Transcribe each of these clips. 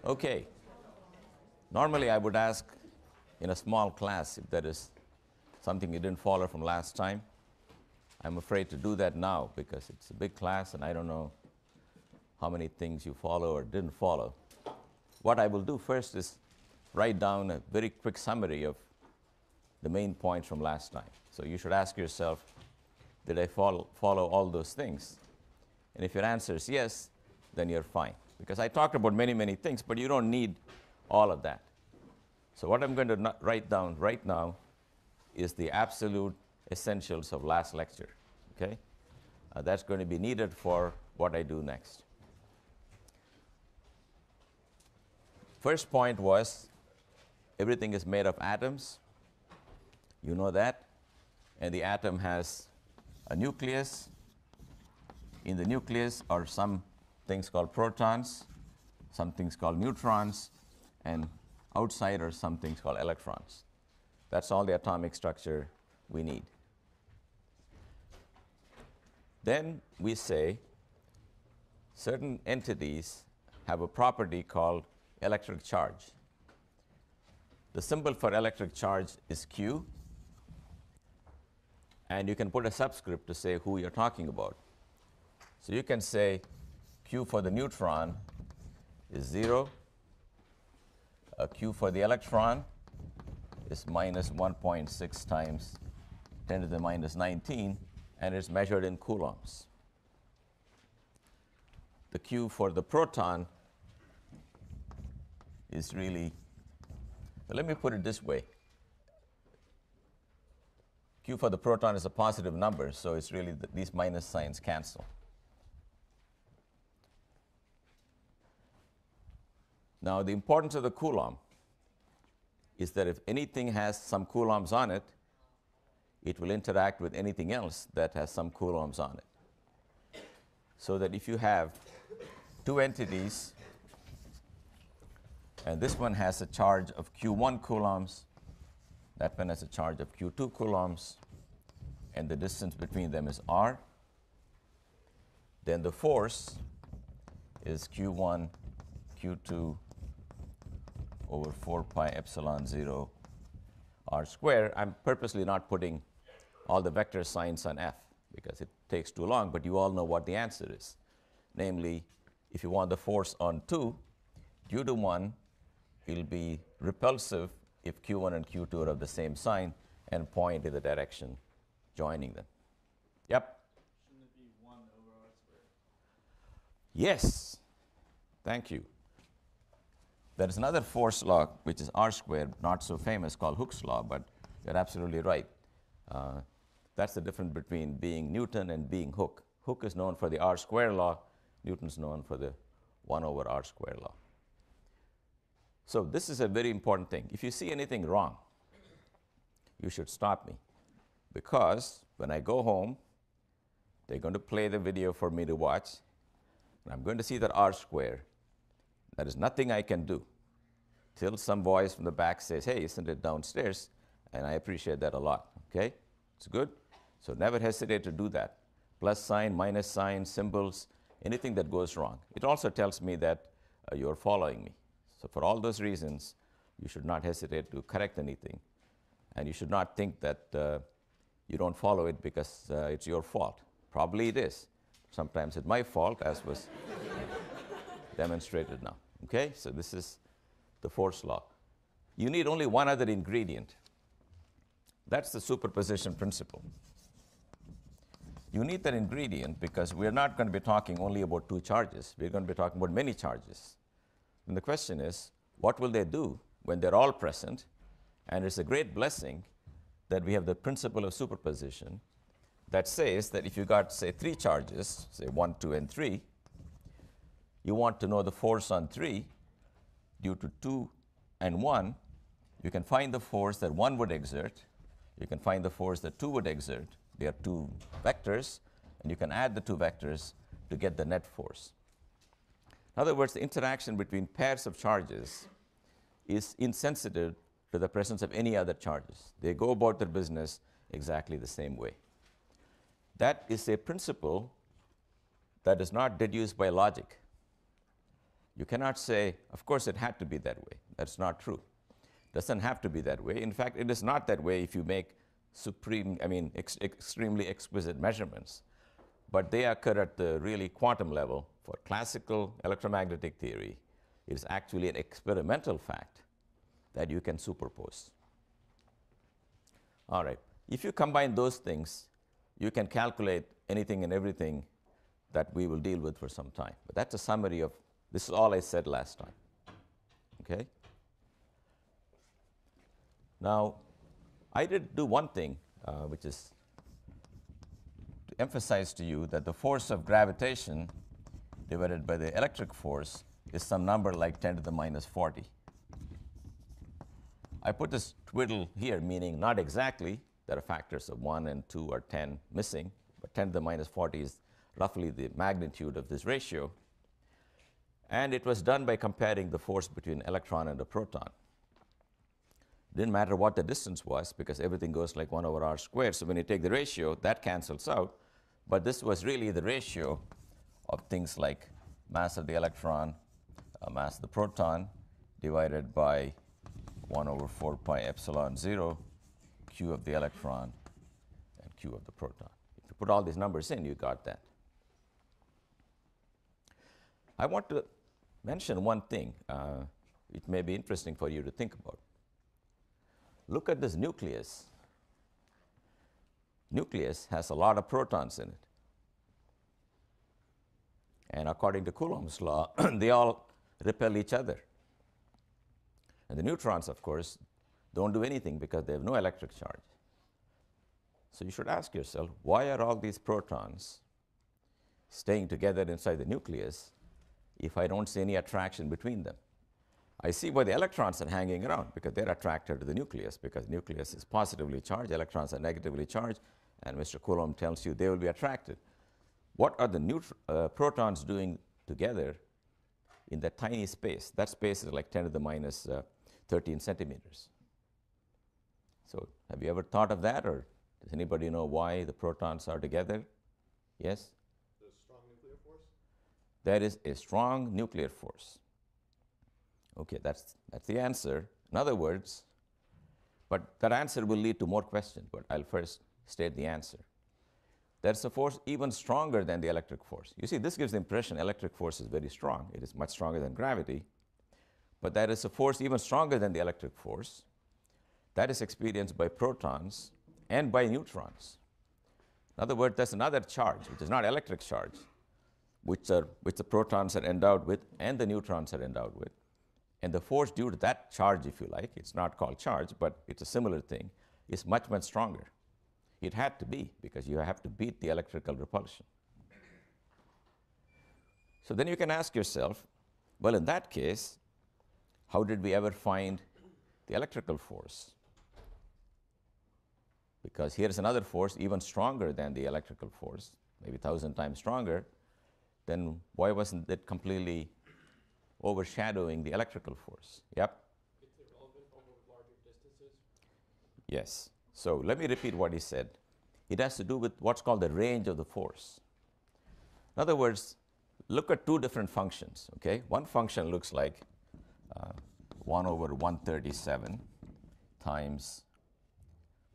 Okay. Normally, I would ask in a small class if there is something you didn't follow from last time. I'm afraid to do that now because it's a big class and I don't know how many things you follow or didn't follow. What I will do first is write down a very quick summary of the main points from last time. So you should ask yourself, did I follow all those things? And if your answer is yes, then you're fine. Because I talked about many, many things, but you don't need all of that. So what I'm going to write down right now is the absolute essentials of last lecture. Okay? That's going to be needed for what I do next. First point was everything is made of atoms. You know that. And the atom has a nucleus. In the nucleus are some things called protons, some things called neutrons, and outside are some things called electrons. That's all the atomic structure we need. Then we say certain entities have a property called electric charge. The symbol for electric charge is Q, and you can put a subscript to say who you're talking about. So you can say Q for the neutron is 0. Q for the electron is minus 1.6 times 10 to the minus 19, and it's measured in coulombs. The Q for the proton is really, well, let me put it this way. Q for the proton is a positive number, so it's really these minus signs cancel. Now, the importance of the coulomb is that if anything has some coulombs on it, it will interact with anything else that has some coulombs on it. So that if you have two entities, and this one has a charge of Q1 coulombs, that one has a charge of Q2 coulombs, and the distance between them is R, then the force is Q1, Q2 over 4 pi epsilon 0 R square. I'm purposely not putting all the vector signs on F because it takes too long, but you all know what the answer is. Namely, if you want the force on 2, due to 1, it'll be repulsive if Q1 and Q2 are of the same sign and point in the direction joining them. Yep? Shouldn't it be 1 over R squared? Yes. Thank you. There is another force law, which is R squared, not so famous, called Hooke's law, but you're absolutely right. That's the difference between being Newton and being Hooke. Hooke is known for the R square law. Newton's known for the 1 over R square law. So this is a very important thing. If you see anything wrong, you should stop me. Because when I go home, they're going to play the video for me to watch, and I'm going to see that R square. There is nothing I can do till some voice from the back says, hey, isn't it downstairs? And I appreciate that a lot, okay? It's good. So never hesitate to do that. Plus sign, minus sign, symbols, anything that goes wrong. It also tells me that you're following me. So for all those reasons, you should not hesitate to correct anything. And you should not think that you don't follow it because it's your fault. Probably it is. Sometimes it's my fault, as was demonstrated now. Okay? So this is the force law. You need only one other ingredient. That's the superposition principle. You need that ingredient because we're not going to be talking only about two charges. We're going to be talking about many charges. And the question is, what will they do when they're all present? And it's a great blessing that we have the principle of superposition that says that if you got, say, 3 charges, say 1, 2, and 3, you want to know the force on 3 due to 2 and 1. You can find the force that 1 would exert. You can find the force that 2 would exert. They are 2 vectors, and you can add the 2 vectors to get the net force. In other words, the interaction between pairs of charges is insensitive to the presence of any other charges. They go about their business exactly the same way. That is a principle that is not deduced by logic. You cannot say, of course it had to be that way. That's not true. It doesn't have to be that way. In fact, it is not that way if you make extremely exquisite measurements. But they occur at the really quantum level. For classical electromagnetic theory, it is actually an experimental fact that you can superpose. All right. If you combine those things, you can calculate anything and everything that we will deal with for some time. But that's a summary of, this is all I said last time. Okay? Now, I did do one thing, which is to emphasize to you that the force of gravitation divided by the electric force is some number like 10 to the minus 40. I put this twiddle here, meaning not exactly. There are factors of 1 and 2 or 10 missing, but 10 to the minus 40 is roughly the magnitude of this ratio. And it was done by comparing the force between an electron and a proton. Didn't matter what the distance was, because everything goes like 1 over r squared. So when you take the ratio, that cancels out. But this was really the ratio of things like mass of the electron, mass of the proton, divided by 1 over 4 pi epsilon 0, q of the electron, and q of the proton. If you put all these numbers in, you got that. I want to mention one thing. It may be interesting for you to think about. Look at this nucleus. Nucleus has a lot of protons in it. And according to Coulomb's law, they all repel each other. And the neutrons, of course, don't do anything because they have no electric charge. So you should ask yourself, why are all these protons staying together inside the nucleus if I don't see any attraction between them? I see why the electrons are hanging around, because they're attracted to the nucleus, because the nucleus is positively charged, electrons are negatively charged, and Mr. Coulomb tells you they will be attracted. What are the protons doing together in that tiny space? That space is like 10 to the minus 13 centimeters. So have you ever thought of that, or does anybody know why the protons are together? Yes? The strong nuclear force? There is a strong nuclear force. Okay, that's the answer. In other words, but that answer will lead to more questions, but I'll first state the answer. There's a force even stronger than the electric force. You see, this gives the impression electric force is very strong. It is much stronger than gravity. But there is a force even stronger than the electric force that is experienced by protons and by neutrons. In other words, there's another charge, which is not electric charge, which the protons are endowed with and the neutrons are endowed with. And the force due to that charge, if you like, it's not called charge, but it's a similar thing, is much, much stronger. It had to be, because you have to beat the electrical repulsion. So then you can ask yourself, well, in that case, how did we ever find the electrical force? Because here's another force even stronger than the electrical force, maybe 1,000 times stronger. Then why wasn't it completely overshadowing the electrical force? Yep? It's irrelevant over larger distances? Yes. So let me repeat what he said. It has to do with what's called the range of the force. In other words, look at two different functions. Okay? One function looks like 1 over 137 times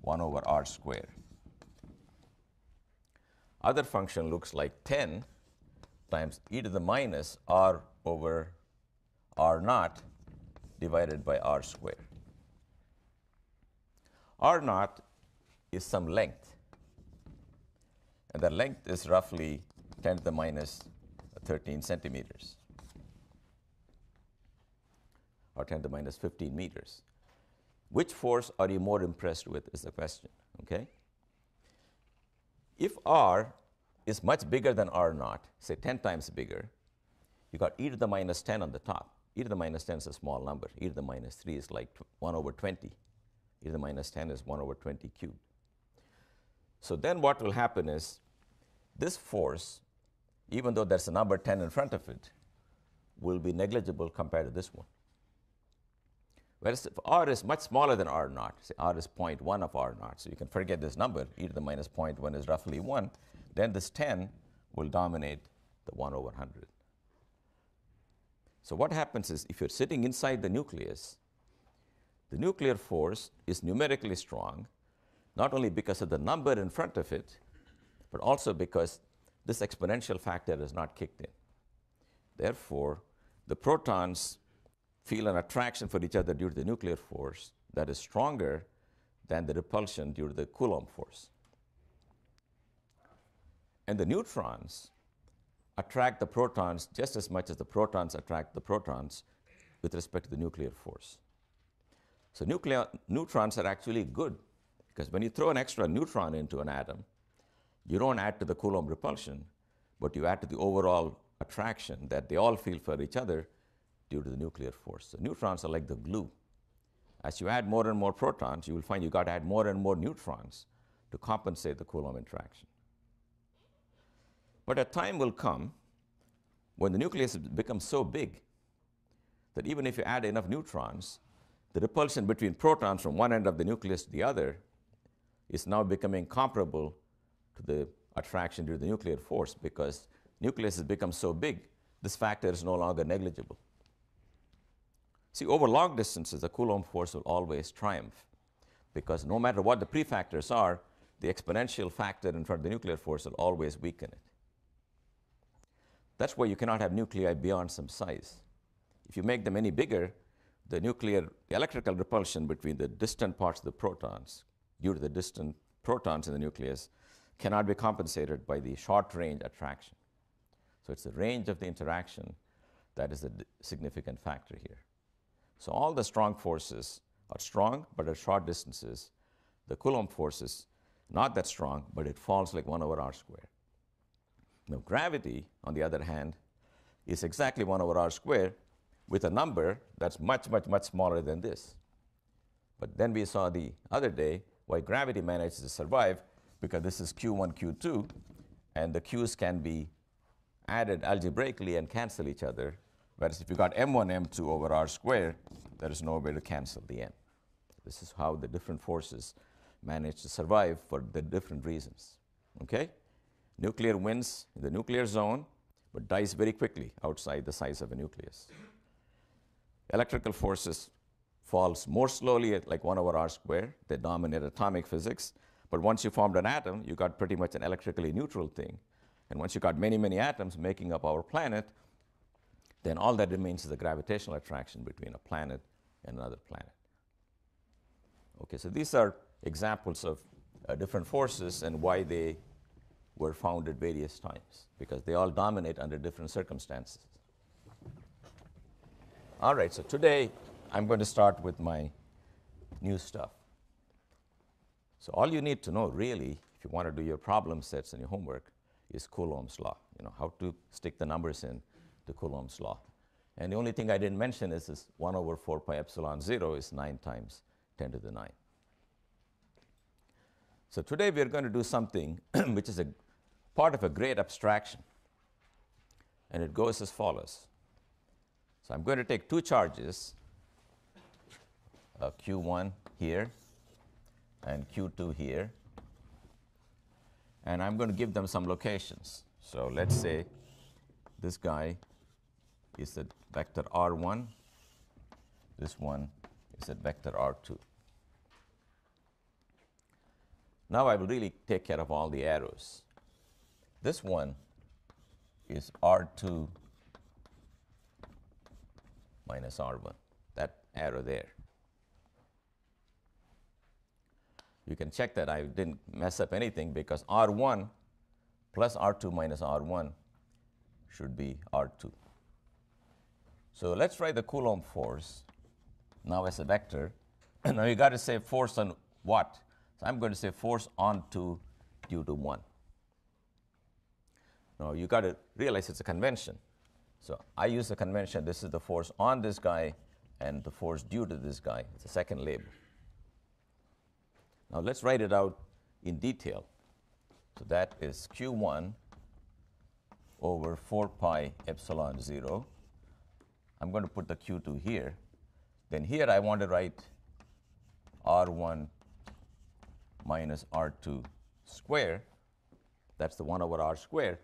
1 over r squared. Other function looks like 10 times e to the minus r over r naught divided by r squared. R naught is some length, and the length is roughly 10 to the minus 13 centimeters, or 10 to the minus 15 meters. Which force are you more impressed with is the question, okay? If r is much bigger than r naught, say 10 times bigger, you got e to the minus 10 on the top. E to the minus 10 is a small number. E to the minus 3 is like 1 over 20. E to the minus 10 is 1 over 20 cubed. So then what will happen is this force, even though there's a number 10 in front of it, will be negligible compared to this one. Whereas if r is much smaller than r naught, say r is 0.1 of r naught, so you can forget this number, e to the minus 0.1 is roughly 1, then this 10 will dominate the 1 over 100. So what happens is, if you're sitting inside the nucleus, the nuclear force is numerically strong, not only because of the number in front of it, but also because this exponential factor is not kicked in. Therefore, the protons feel an attraction for each other due to the nuclear force that is stronger than the repulsion due to the Coulomb force. And the neutrons attract the protons just as much as the protons attract the protons with respect to the nuclear force. So neutrons are actually good, because when you throw an extra neutron into an atom, you don't add to the Coulomb repulsion, but you add to the overall attraction that they all feel for each other due to the nuclear force. So neutrons are like the glue. As you add more and more protons, you will find you got to add more and more neutrons to compensate the Coulomb interaction. But a time will come when the nucleus becomes so big that even if you add enough neutrons, the repulsion between protons from one end of the nucleus to the other is now becoming comparable to the attraction due to the nuclear force, because nucleus has become so big, this factor is no longer negligible. See, over long distances, the Coulomb force will always triumph, because no matter what the prefactors are, the exponential factor in front of the nuclear force will always weaken it. That's why you cannot have nuclei beyond some size. If you make them any bigger, the electrical repulsion between the distant parts of the protons, due to the distant protons in the nucleus, cannot be compensated by the short-range attraction. So it's the range of the interaction that is the significant factor here. So all the strong forces are strong, but at short distances. The Coulomb force is not that strong, but it falls like 1 over r squared. Now gravity, on the other hand, is exactly 1 over r squared with a number that's much, much, much smaller than this. But then we saw the other day why gravity manages to survive, because this is q1, q2, and the q's can be added algebraically and cancel each other, whereas if you got m1, m2 over r squared, there is no way to cancel the n. This is how the different forces manage to survive for the different reasons. Okay? Nuclear wins in the nuclear zone, but dies very quickly outside the size of a nucleus. Electrical forces falls more slowly at like 1 over r squared. They dominate atomic physics. But once you formed an atom, you got pretty much an electrically neutral thing. And once you got many, many atoms making up our planet, then all that remains is the gravitational attraction between a planet and another planet. Okay, so these are examples of different forces and why they were found at various times, because they all dominate under different circumstances. All right, so today I'm going to start with my new stuff. So all you need to know, really, if you want to do your problem sets and your homework, is Coulomb's law. You know, how to stick the numbers in to Coulomb's law. And the only thing I didn't mention is this 1 over 4 pi epsilon 0 is 9 times 10 to the 9. So today we are going to do something which is a part of a great abstraction. And it goes as follows. So I'm going to take two charges, Q1 here and Q2 here, and I'm going to give them some locations. So let's say this guy is at vector r1, this one is at vector r2. Now I will really take care of all the arrows. This one is r2 minus r1, that arrow there. You can check that I didn't mess up anything, because r1 plus r2 minus r1 should be r2. So let's write the Coulomb force now as a vector. Now you got to say force on what? So I'm going to say force on 2 due to 1. Now you got to realize it's a convention. So I use the convention, this is the force on this guy and the force due to this guy. It's a second label. Now let's write it out in detail. So that is Q1 over 4 pi epsilon 0. I'm going to put the Q2 here. Then here I want to write R1 minus R2 square. That's the 1 over r squared.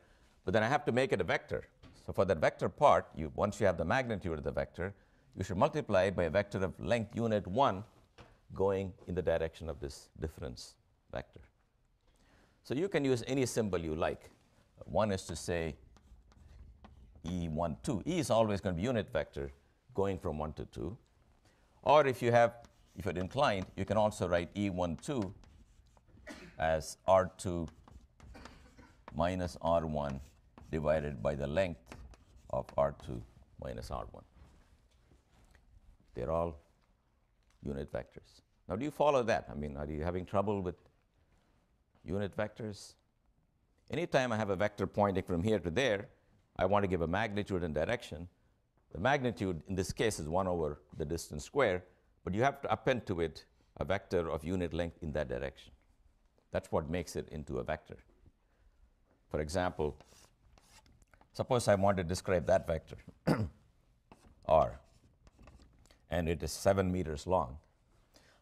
But then I have to make it a vector. So for that vector part, once you have the magnitude of the vector, you should multiply by a vector of length unit 1 going in the direction of this difference vector. So you can use any symbol you like. One is to say E1, 2. E is always going to be unit vector going from 1 to 2. Or if you're inclined, you can also write E1, 2 as R2 minus R1 divided by the length of R2 minus R1. They're all unit vectors. Now, do you follow that? I mean, are you having trouble with unit vectors? Anytime I have a vector pointing from here to there, I want to give a magnitude and direction. The magnitude in this case is 1 over the distance square, but you have to append to it a vector of unit length in that direction. That's what makes it into a vector. For example, suppose I want to describe that vector, R, and it is 7 meters long.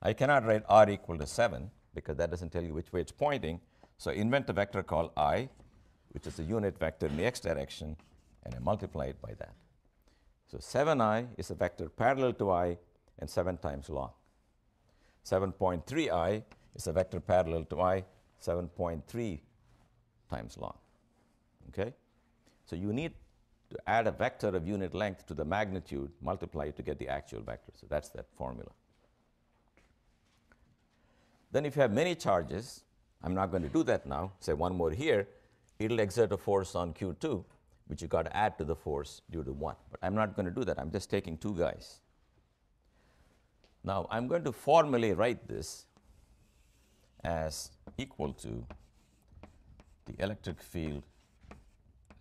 I cannot write R equal to 7 because that doesn't tell you which way it's pointing. So invent a vector called I, which is a unit vector in the x direction, and I multiply it by that. So 7i is a vector parallel to I and 7 times long. 7.3i is a vector parallel to I, 7.3 times long. Okay? So you need to add a vector of unit length to the magnitude, multiply it to get the actual vector. So that's that formula. Then if you have many charges, I'm not going to do that now, say one more here, it'll exert a force on Q2, which you've got to add to the force due to 1. But I'm not going to do that. I'm just taking 2 guys. Now, I'm going to formally write this as equal to the electric field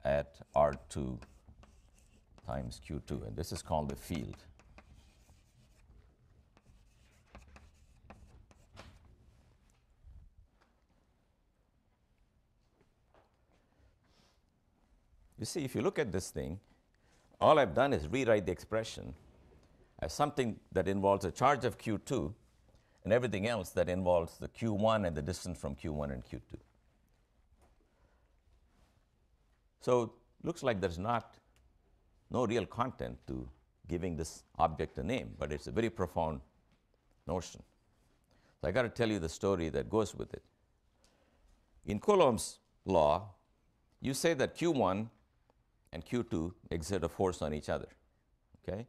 at R2 times Q2, and this is called the field. You see, if you look at this thing, all I've done is rewrite the expression as something that involves a charge of Q2 and everything else that involves the Q1 and the distance from Q1 and Q2. So looks like there's no real content to giving this object a name, but it's a very profound notion. So I got to tell you the story that goes with it. In Coulomb's law, you say that Q1 and Q2 exert a force on each other, okay?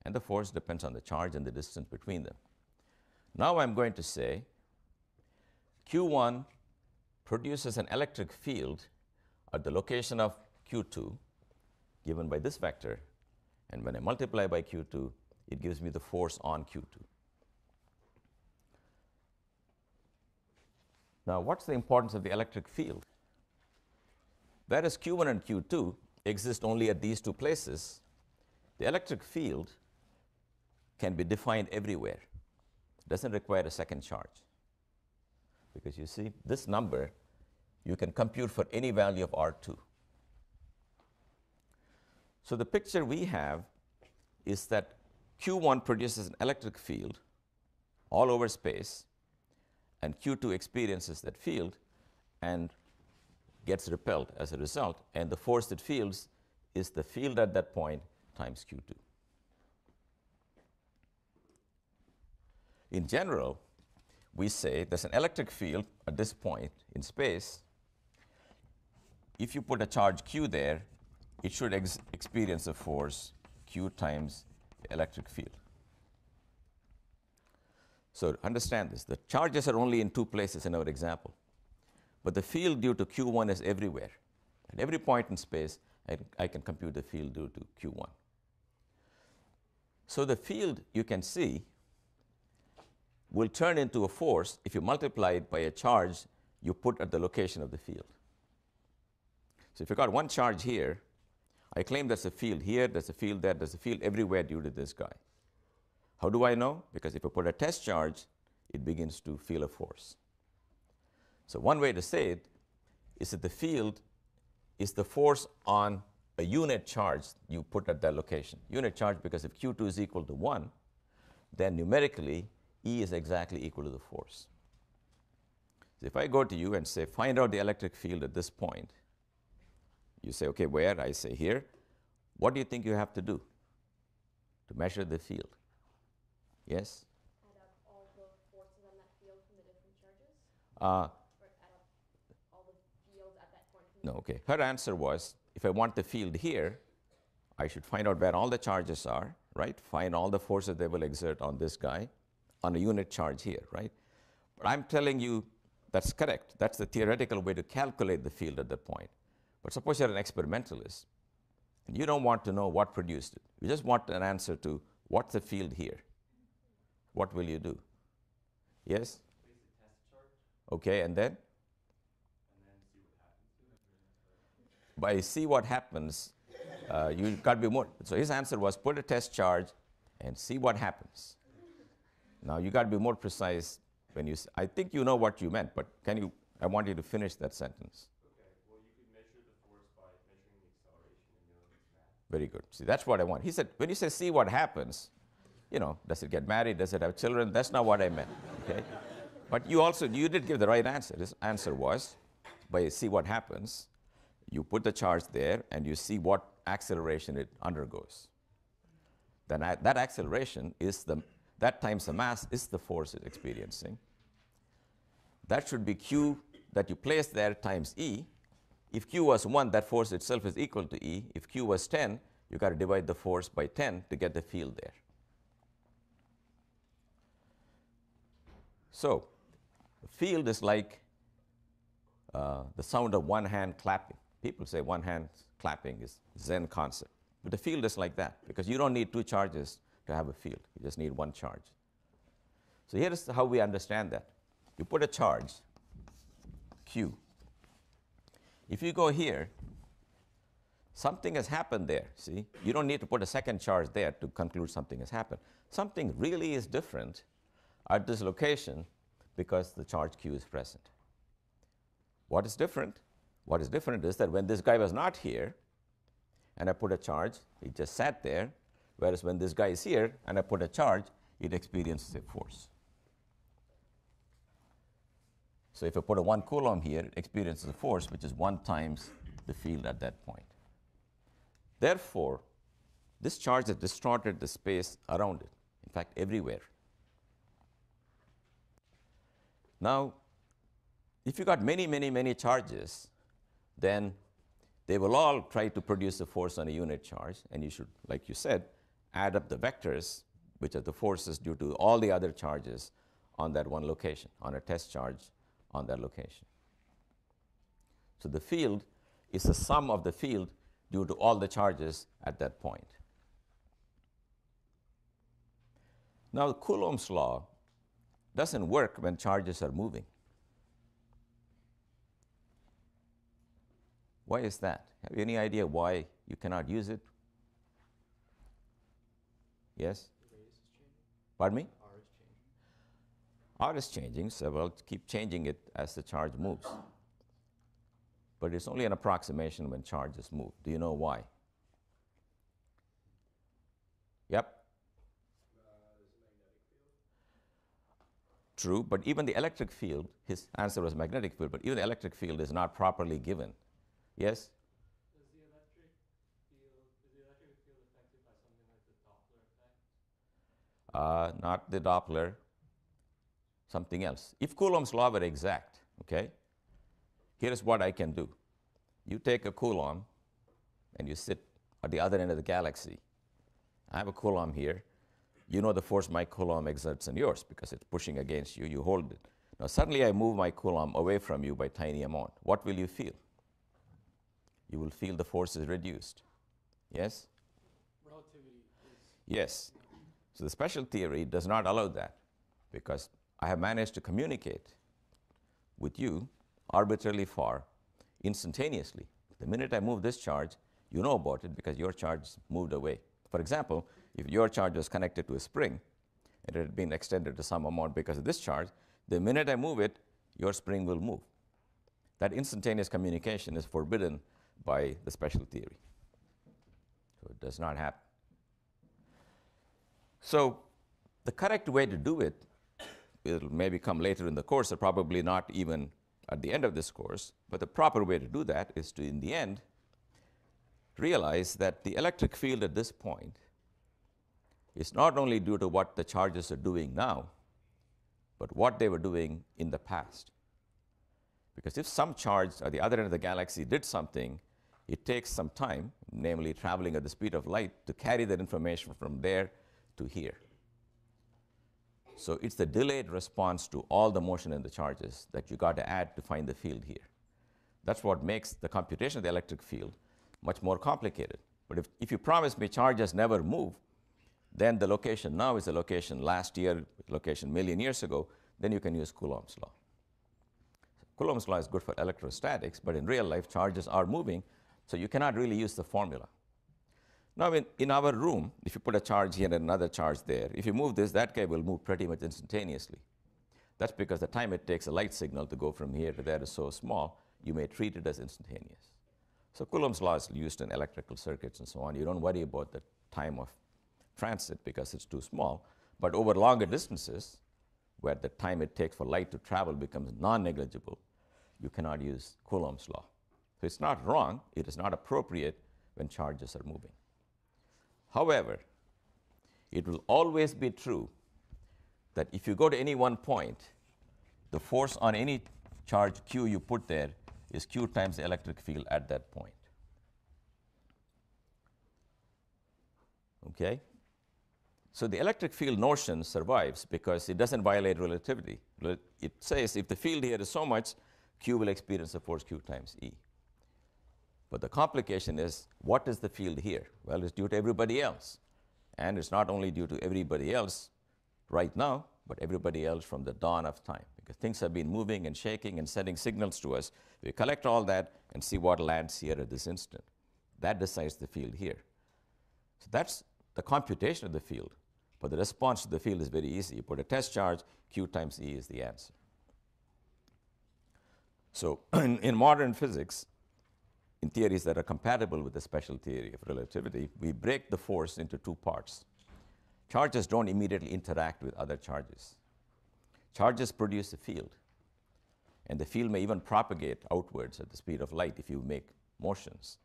And the force depends on the charge and the distance between them. Now I'm going to say Q1 produces an electric field at the location of Q2 given by this vector, and when I multiply by Q2, it gives me the force on Q2. Now, what's the importance of the electric field? Whereas Q1 and Q2 exist only at these 2 places, the electric field can be defined everywhere. It doesn't require a second charge. Because you see, this number you can compute for any value of R2. So the picture we have is that Q1 produces an electric field all over space, and Q2 experiences that field and gets repelled as a result, and the force it feels is the field at that point times Q2. In general, we say there's an electric field at this point in space. If you put a charge Q there, it should experience a force Q times the electric field. So understand this. The charges are only in 2 places in our example. But the field due to Q1 is everywhere. At every point in space, I can compute the field due to Q1. So the field you can see will turn into a force if you multiply it by a charge you put at the location of the field. So if you've got one charge here, I claim there's a field here, there's a field there, there's a field everywhere due to this guy. How do I know? Because if I put a test charge, it begins to feel a force. So one way to say it is that the field is the force on a unit charge you put at that location. Unit charge, because if Q2 is equal to 1, then numerically E is exactly equal to the force. So if I go to you and say, find out the electric field at this point, you say, okay, where? I say here. What do you think you have to do to measure the field? Yes? Add up all the forces on that field from the different charges? Uh, Or add up all the fields at that point? From no, okay. Her answer was, if I want the field here, I should find out where all the charges are, right? Find all the forces they will exert on this guy on a unit charge here, right? But I'm telling you that's correct. That's the theoretical way to calculate the field at that point. But suppose you're an experimentalist, and you don't want to know what produced it. You just want an answer to what's the field here. What will you do? Yes? Place a test charge Okay, and then? and then see what happens. By see what happens, you got to be more. So his answer was put a test charge and see what happens. Now you got to be more precise when you. I think you know what you meant, but can you? I want you to finish that sentence. Okay, well, you could measure the force by measuring the acceleration and knowing its mass. Very good. See, that's what I want. He said, when you say see what happens, you know, does it get married? Does it have children? That's not what I meant. Okay. But you did give the right answer. His answer was, by see what happens, you put the charge there and you see what acceleration it undergoes. Then that acceleration is that times the mass is the force it's experiencing. That should be Q that you place there times E. If Q was 1, that force itself is equal to E. If Q was 10, you got to divide the force by 10 to get the field there. So the field is like the sound of one hand clapping. People say one hand clapping is Zen concept. But the field is like that because you don't need two charges to have a field. You just need one charge. So here is how we understand that. You put a charge, Q. If you go here, something has happened there, see? You don't need to put a second charge there to conclude something has happened. Something really is different at this location because the charge Q is present. What is different? What is different is that when this guy was not here and I put a charge, he just sat there, whereas when this guy is here and I put a charge, it experiences a force. So if I put a 1 coulomb here, it experiences a force which is 1 times the field at that point. Therefore, this charge has distorted the space around it, in fact, everywhere. Now, if you got many, many, many charges, then they will all try to produce a force on a unit charge, and you should, like you said, add up the vectors, which are the forces due to all the other charges on that one location, on a test charge on that location. So the field is the sum of the field due to all the charges at that point. Now, Coulomb's law doesn't work when charges are moving. Why is that? Have you any idea why you cannot use it? Yes? The radius is changing. Pardon me? R is changing. R is changing, so we'll keep changing it as the charge moves. But it's only an approximation when charges move. Do you know why? Yep. There's a magnetic field. True, but even the electric field, his answer was magnetic field, but even the electric field is not properly given. Yes? Is the electric field affected by something like the Doppler effect? Not the Doppler, something else. If Coulomb's law were exact, okay, here's what I can do. You take a Coulomb and you sit at the other end of the galaxy. I have a Coulomb here. You know the force my Coulomb exerts on yours because it's pushing against you. You hold it. Now suddenly I move my Coulomb away from you by a tiny amount. What will you feel? You will feel the force is reduced. Yes? Relativity is. Yes. So the special theory does not allow that because I have managed to communicate with you arbitrarily far, instantaneously. The minute I move this charge, you know about it because your charge moved away. For example, if your charge was connected to a spring, and it had been extended to some amount because of this charge, the minute I move it, your spring will move. That instantaneous communication is forbidden by the special theory. So it does not happen. So the correct way to do it, it'll maybe come later in the course, or probably not even at the end of this course, but the proper way to do that is to, in the end, realize that the electric field at this point is not only due to what the charges are doing now, but what they were doing in the past. Because if some charge at the other end of the galaxy did something, it takes some time, namely traveling at the speed of light, to carry that information from there to here. So it's the delayed response to all the motion in the charges that you got to add to find the field here. That's what makes the computation of the electric field much more complicated. But if you promise me charges never move, then the location now is the location last year, location million years ago, then you can use Coulomb's law. Coulomb's law is good for electrostatics, but in real life, charges are moving, so you cannot really use the formula. Now, in our room, if you put a charge here and another charge there, if you move this, that guy will move pretty much instantaneously. That's because the time it takes a light signal to go from here to there is so small, you may treat it as instantaneous. So Coulomb's law is used in electrical circuits and so on. You don't worry about the time of transit because it's too small. But over longer distances, where the time it takes for light to travel becomes non-negligible, you cannot use Coulomb's law. So it's not wrong. It is not appropriate when charges are moving. However, it will always be true that if you go to any one point, the force on any charge q you put there is q times the electric field at that point. Okay? So the electric field notion survives because it doesn't violate relativity. It says if the field here is so much, q will experience a force q times E. But the complication is, what is the field here? Well, it's due to everybody else. And it's not only due to everybody else right now, but everybody else from the dawn of time. Because things have been moving and shaking and sending signals to us. We collect all that and see what lands here at this instant. That decides the field here. So that's the computation of the field. But the response to the field is very easy. You put a test charge, q times E is the answer. So in modern physics, in theories that are compatible with the special theory of relativity, we break the force into two parts. Charges don't immediately interact with other charges. Charges produce a field, and the field may even propagate outwards at the speed of light if you make motions.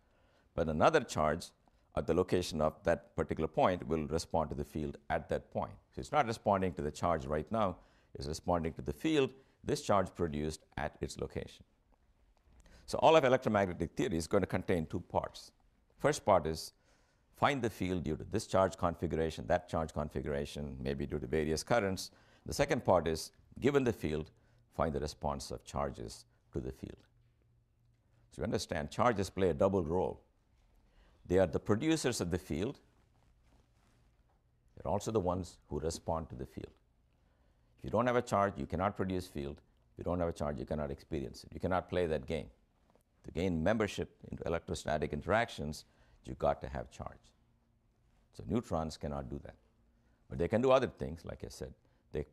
But another charge at the location of that particular point will respond to the field at that point. So it's not responding to the charge right now, it's responding to the field this charge produced at its location. So all of electromagnetic theory is going to contain two parts. First part is find the field due to this charge configuration, that charge configuration, maybe due to various currents. The second part is, given the field, find the response of charges to the field. So you understand, charges play a double role. They are the producers of the field. They're also the ones who respond to the field. If you don't have a charge, you cannot produce field. If you don't have a charge, you cannot experience it. You cannot play that game. To gain membership into electrostatic interactions, you've got to have charge. So neutrons cannot do that. But they can do other things, like I said. They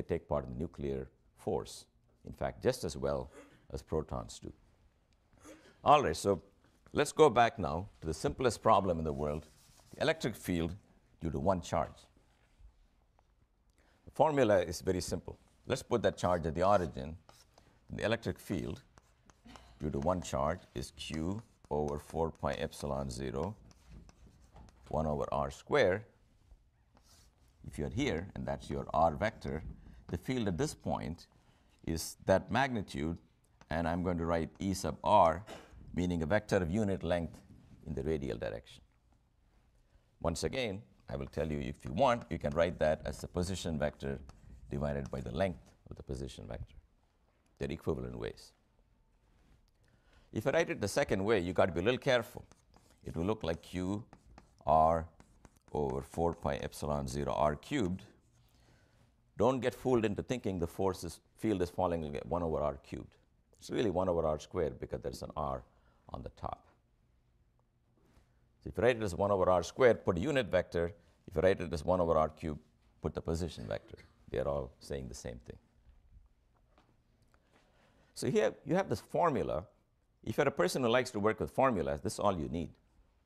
take part in the nuclear force, in fact, just as well as protons do. All right, so let's go back now to the simplest problem in the world, the electric field due to one charge. The formula is very simple. Let's put that charge at the origin. The electric field due to one charge is q over 4 pi epsilon 0, 1 over r squared. If you're here, and that's your r vector, the field at this point is that magnitude, and I'm going to write E sub r, meaning a vector of unit length in the radial direction. Once again, I will tell you, if you want, you can write that as the position vector divided by the length of the position vector. They're equivalent ways. If I write it the second way, you got to be a little careful. It will look like q r over 4 pi epsilon 0 r cubed. Don't get fooled into thinking the field is falling at 1 over r cubed. It's really 1 over r squared because there's an r on the top. So if you write it as 1 over r squared, put a unit vector. If you write it as 1 over r cubed, put the position vector. They're all saying the same thing. So here you have this formula. If you're a person who likes to work with formulas, this is all you need.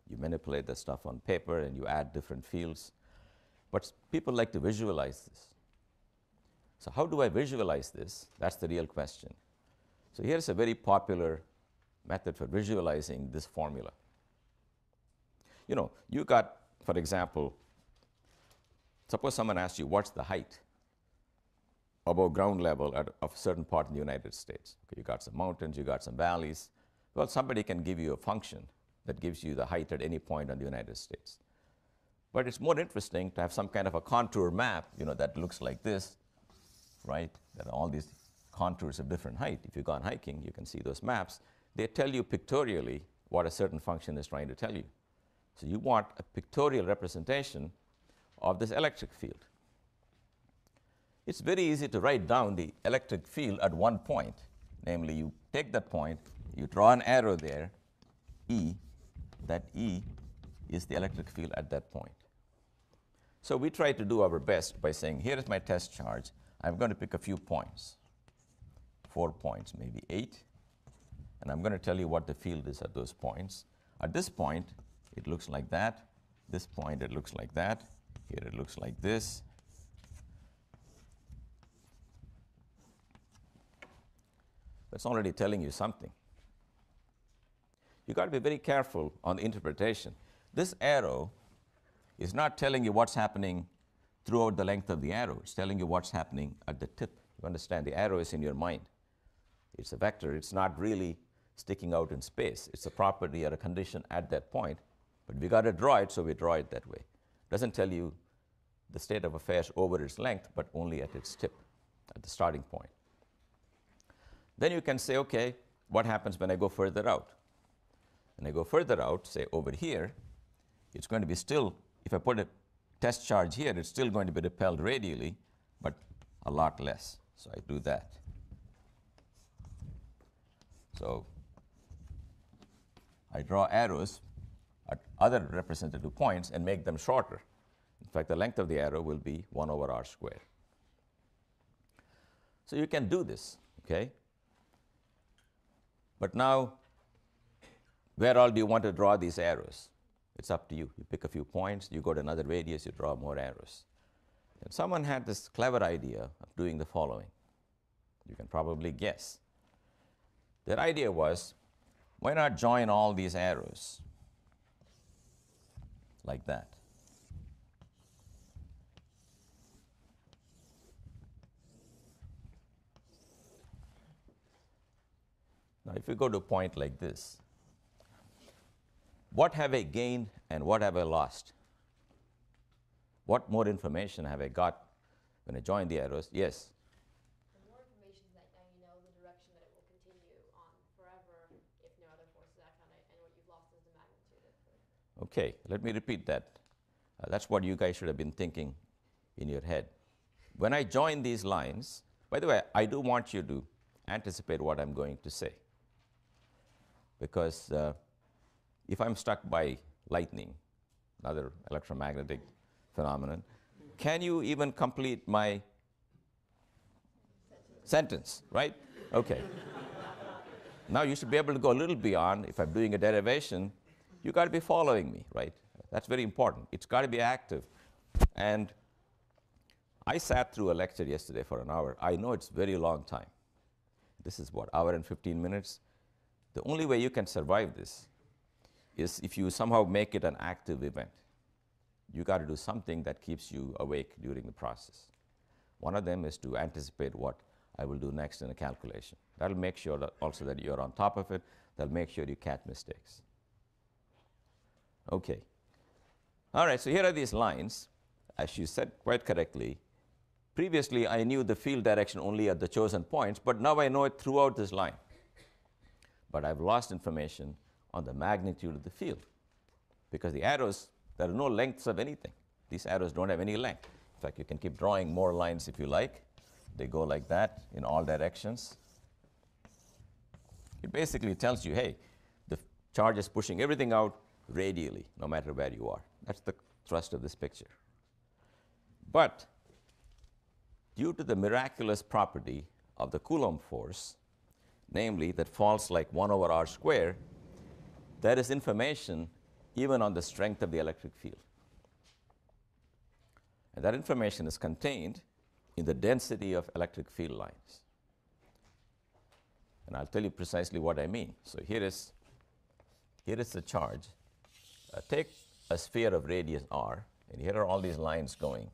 You manipulate the stuff on paper and you add different fields. But people like to visualize this. So how do I visualize this? That's the real question. So here's a very popular method for visualizing this formula. You know, you got, for example, suppose someone asks you, what's the height above ground level of a certain part in the United States? Okay, you got some mountains, you got some valleys. Well, somebody can give you a function that gives you the height at any point on the United States. But it's more interesting to have some kind of a contour map, you know, that looks like this, right? That all these contours of different height. If you've gone hiking, you can see those maps. They tell you pictorially what a certain function is trying to tell you. So you want a pictorial representation of this electric field. It's very easy to write down the electric field at one point. Namely, you take that point, you draw an arrow there, E. That E is the electric field at that point. So we try to do our best by saying, here is my test charge. I'm going to pick a few points, 4 points, maybe 8. And I'm going to tell you what the field is at those points. At this point, it looks like that. This point, it looks like that. Here, it looks like this. That's already telling you something. You've got to be very careful on the interpretation. This arrow is not telling you what's happening throughout the length of the arrow. It's telling you what's happening at the tip. You understand? The arrow is in your mind. It's a vector. It's not really sticking out in space. It's a property or a condition at that point. But we got to draw it, so we draw it that way. It doesn't tell you the state of affairs over its length, but only at its tip, at the starting point. Then you can say, okay, what happens when I go further out? When I go further out, say over here, it's going to be still, if I put a test charge here, it's still going to be repelled radially, but a lot less. So I do that. So I draw arrows at other representative points and make them shorter. In fact, the length of the arrow will be 1 over r squared. So you can do this, okay? But now, where all do you want to draw these arrows? It's up to you. You pick a few points, you go to another radius, you draw more arrows. And someone had this clever idea of doing the following. You can probably guess. Their idea was, why not join all these arrows like that? Now, if you go to a point like this, what have I gained and what have I lost? What more information have I got when I join the arrows? Yes? The more information is that now you know the direction that it will continue on forever if no other forces act on it, and what you've lost is the magnitude of it. Okay, let me repeat that. That's what you guys should have been thinking in your head. When I join these lines, by the way, I do want you to anticipate what I'm going to say. Because if I'm struck by lightning, another electromagnetic phenomenon, can you even complete my sentence, right? Okay. Now you should be able to go a little beyond. If I'm doing a derivation, you got to be following me, right? That's very important. It's got to be active. And I sat through a lecture yesterday for an hour. I know it's a very long time. This is what, hour and 15 minutes? The only way you can survive this is if you somehow make it an active event. You got to do something that keeps you awake during the process. One of them is to anticipate what I will do next in a calculation. That'll make sure that also that you're on top of it. That'll make sure you catch mistakes. Okay. All right, so here are these lines. As you said quite correctly, previously I knew the field direction only at the chosen points, but now I know it throughout this line. But I've lost information on the magnitude of the field because the arrows, there are no lengths of anything. These arrows don't have any length. In fact, you can keep drawing more lines if you like. They go like that in all directions. It basically tells you, hey, the charge is pushing everything out radially, no matter where you are. That's the thrust of this picture. But due to the miraculous property of the Coulomb force, namely that falls like 1 over r squared, there is information even on the strength of the electric field. And that information is contained in the density of electric field lines. And I'll tell you precisely what I mean. So here is the charge. Take a sphere of radius r, and here are all these lines going.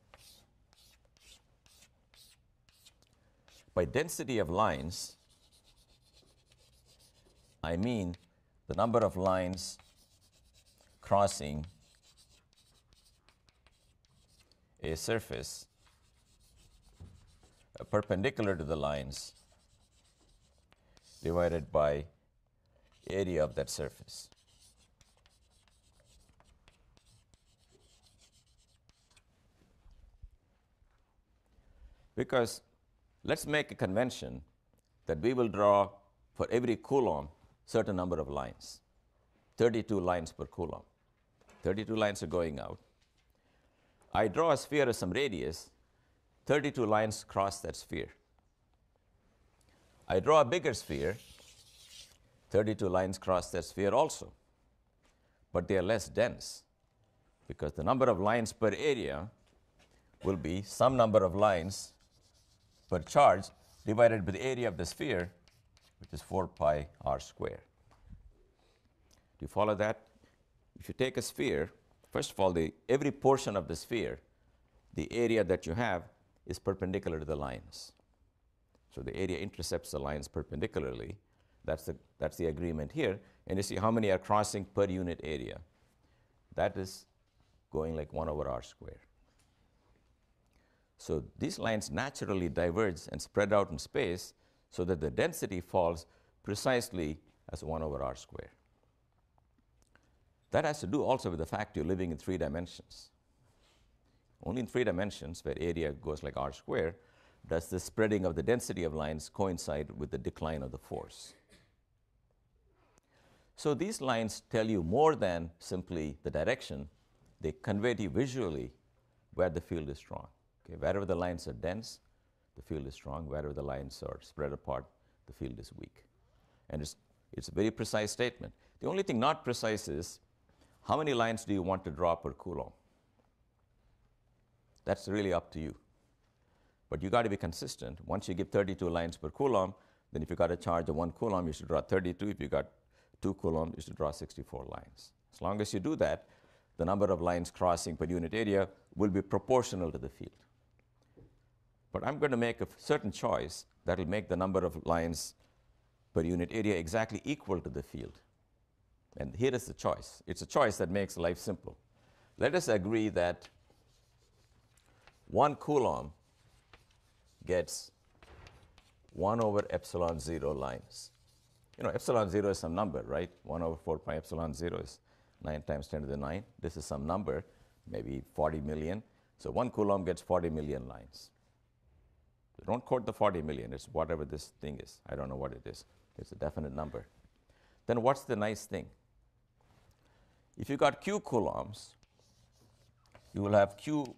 By density of lines, I mean the number of lines crossing a surface perpendicular to the lines divided by area of that surface. Because let's make a convention that we will draw for every coulomb certain number of lines, 32 lines per coulomb. 32 lines are going out. I draw a sphere of some radius, 32 lines cross that sphere. I draw a bigger sphere, 32 lines cross that sphere also. But they are less dense because the number of lines per area will be some number of lines per charge divided by the area of the sphere, which is 4 pi r squared. Do you follow that? If you take a sphere, first of all, every portion of the sphere, the area that you have is perpendicular to the lines. So the area intercepts the lines perpendicularly. That's the agreement here. And you see how many are crossing per unit area. That is going like 1 over r squared. So these lines naturally diverge and spread out in space so that the density falls precisely as 1 over r squared. That has to do also with the fact you're living in 3 dimensions. Only in 3 dimensions, where area goes like r squared, does the spreading of the density of lines coincide with the decline of the force. So these lines tell you more than simply the direction. They convey to you visually where the field is strong. Okay, wherever the lines are dense, the field is strong. Wherever the lines are spread apart, the field is weak. And it's a very precise statement. The only thing not precise is how many lines do you want to draw per coulomb? That's really up to you. But you got to be consistent. Once you give 32 lines per coulomb, then if you got a charge of 1 coulomb, you should draw 32. If you got 2 coulomb, you should draw 64 lines. As long as you do that, the number of lines crossing per unit area will be proportional to the field. But I'm going to make a certain choice that will make the number of lines per unit area exactly equal to the field. And here is the choice. It's a choice that makes life simple. Let us agree that 1 coulomb gets 1 over epsilon 0 lines. You know, epsilon 0 is some number, right? 1 over 4 pi epsilon 0 is 9 times 10 to the 9. This is some number, maybe 40 million. So 1 coulomb gets 40 million lines. So don't quote the 40 million. It's whatever this thing is. I don't know what it is. It's a definite number. Then what's the nice thing? If you got q coulombs, you will have q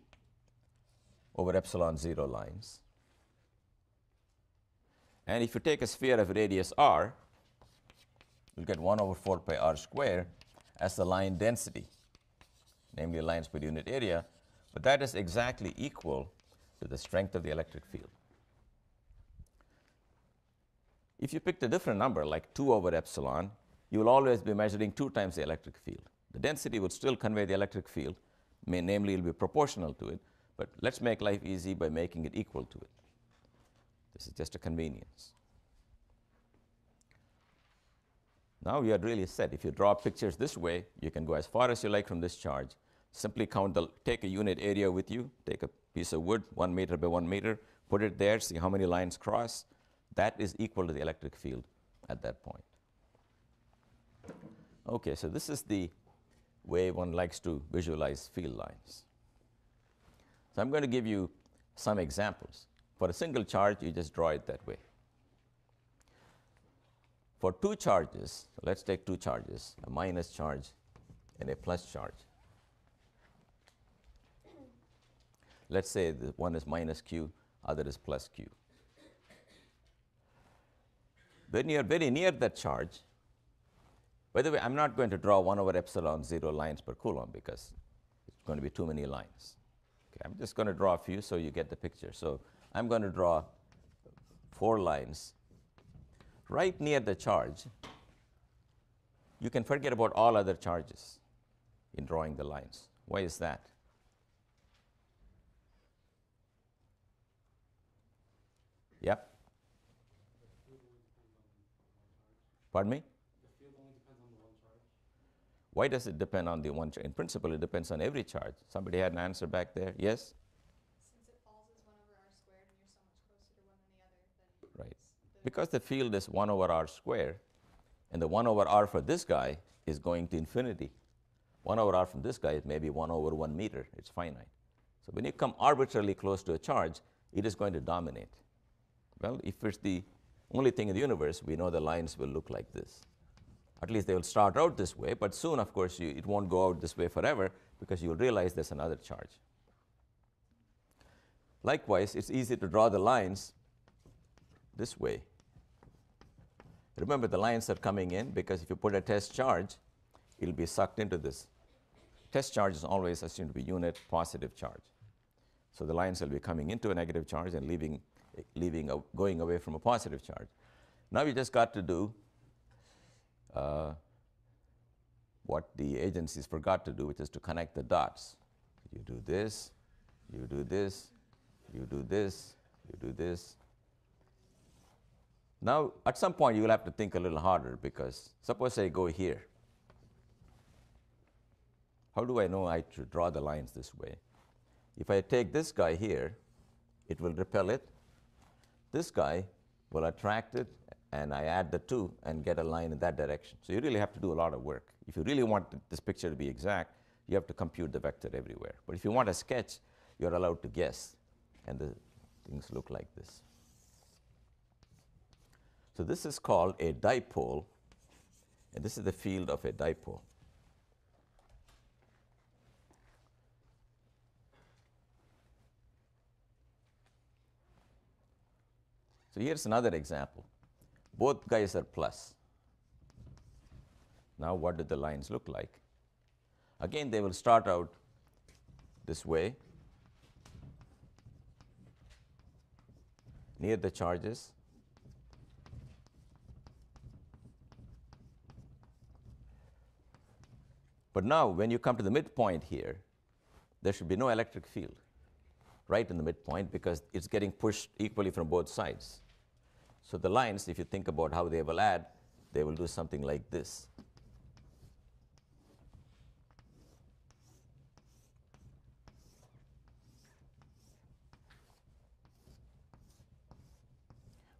over epsilon 0 lines. And if you take a sphere of radius r, you'll get 1 over 4 pi r squared as the line density, namely lines per unit area. But that is exactly equal to the strength of the electric field. If you picked a different number, like 2 over epsilon, you will always be measuring 2 times the electric field. The density would still convey the electric field, namely it will be proportional to it, but let's make life easy by making it equal to it. This is just a convenience. Now you are really set. If you draw pictures this way, you can go as far as you like from this charge. Simply take a unit area with you, take a piece of wood, 1 meter by 1 meter, put it there, see how many lines cross. That is equal to the electric field at that point. Okay, so this is the way one likes to visualize field lines. So I'm going to give you some examples. For a single charge, you just draw it that way. For 2 charges, let's take 2 charges, a minus charge and a plus charge. Let's say the one is minus q, other is plus q. When you're very near that charge, by the way, I'm not going to draw 1 over epsilon 0 lines per coulomb because it's going to be too many lines. Okay, I'm just going to draw a few so you get the picture. So I'm going to draw 4 lines right near the charge. You can forget about all other charges. in drawing the lines. Why is that? Yep. Pardon me? The field only depends on the one charge. Why does it depend on the one charge? In principle, it depends on every charge. Somebody had an answer back there? Yes? Since it falls as 1 over r squared and you're so much closer to one than the other, then Right. the Because the field is 1 over r squared, and the 1 over r for this guy is going to infinity. 1 over r from this guy is maybe 1 over 1 meter. It's finite. So when you come arbitrarily close to a charge, it is going to dominate. Well, if it's the only thing in the universe, we know the lines will look like this. At least they will start out this way, but soon, of course, it won't go out this way forever because you'll realize there's another charge. Likewise, it's easy to draw the lines this way. Remember, the lines are coming in because if you put a test charge, it'll be sucked into this. Test charge is always assumed to be unit positive charge. So the lines will be coming into a negative charge and going away from a positive charge. Now you just got to do what the agencies forgot to do, which is to connect the dots. You do this, you do this, you do this, you do this. Now, at some point, you will have to think a little harder because suppose I go here. How do I know I should draw the lines this way? If I take this guy here, it will repel it. This guy will attract it, and I add the two and get a line in that direction. So you really have to do a lot of work. If you really want this picture to be exact, you have to compute the vector everywhere. But if you want a sketch, you're allowed to guess, and the things look like this. So this is called a dipole, and this is the field of a dipole. So here's another example. Both guys are plus. Now what do the lines look like? Again, they will start out this way, near the charges. But now, when you come to the midpoint here, there should be no electric field right in the midpoint because it's getting pushed equally from both sides. So the lines, if you think about how they will add, they will do something like this.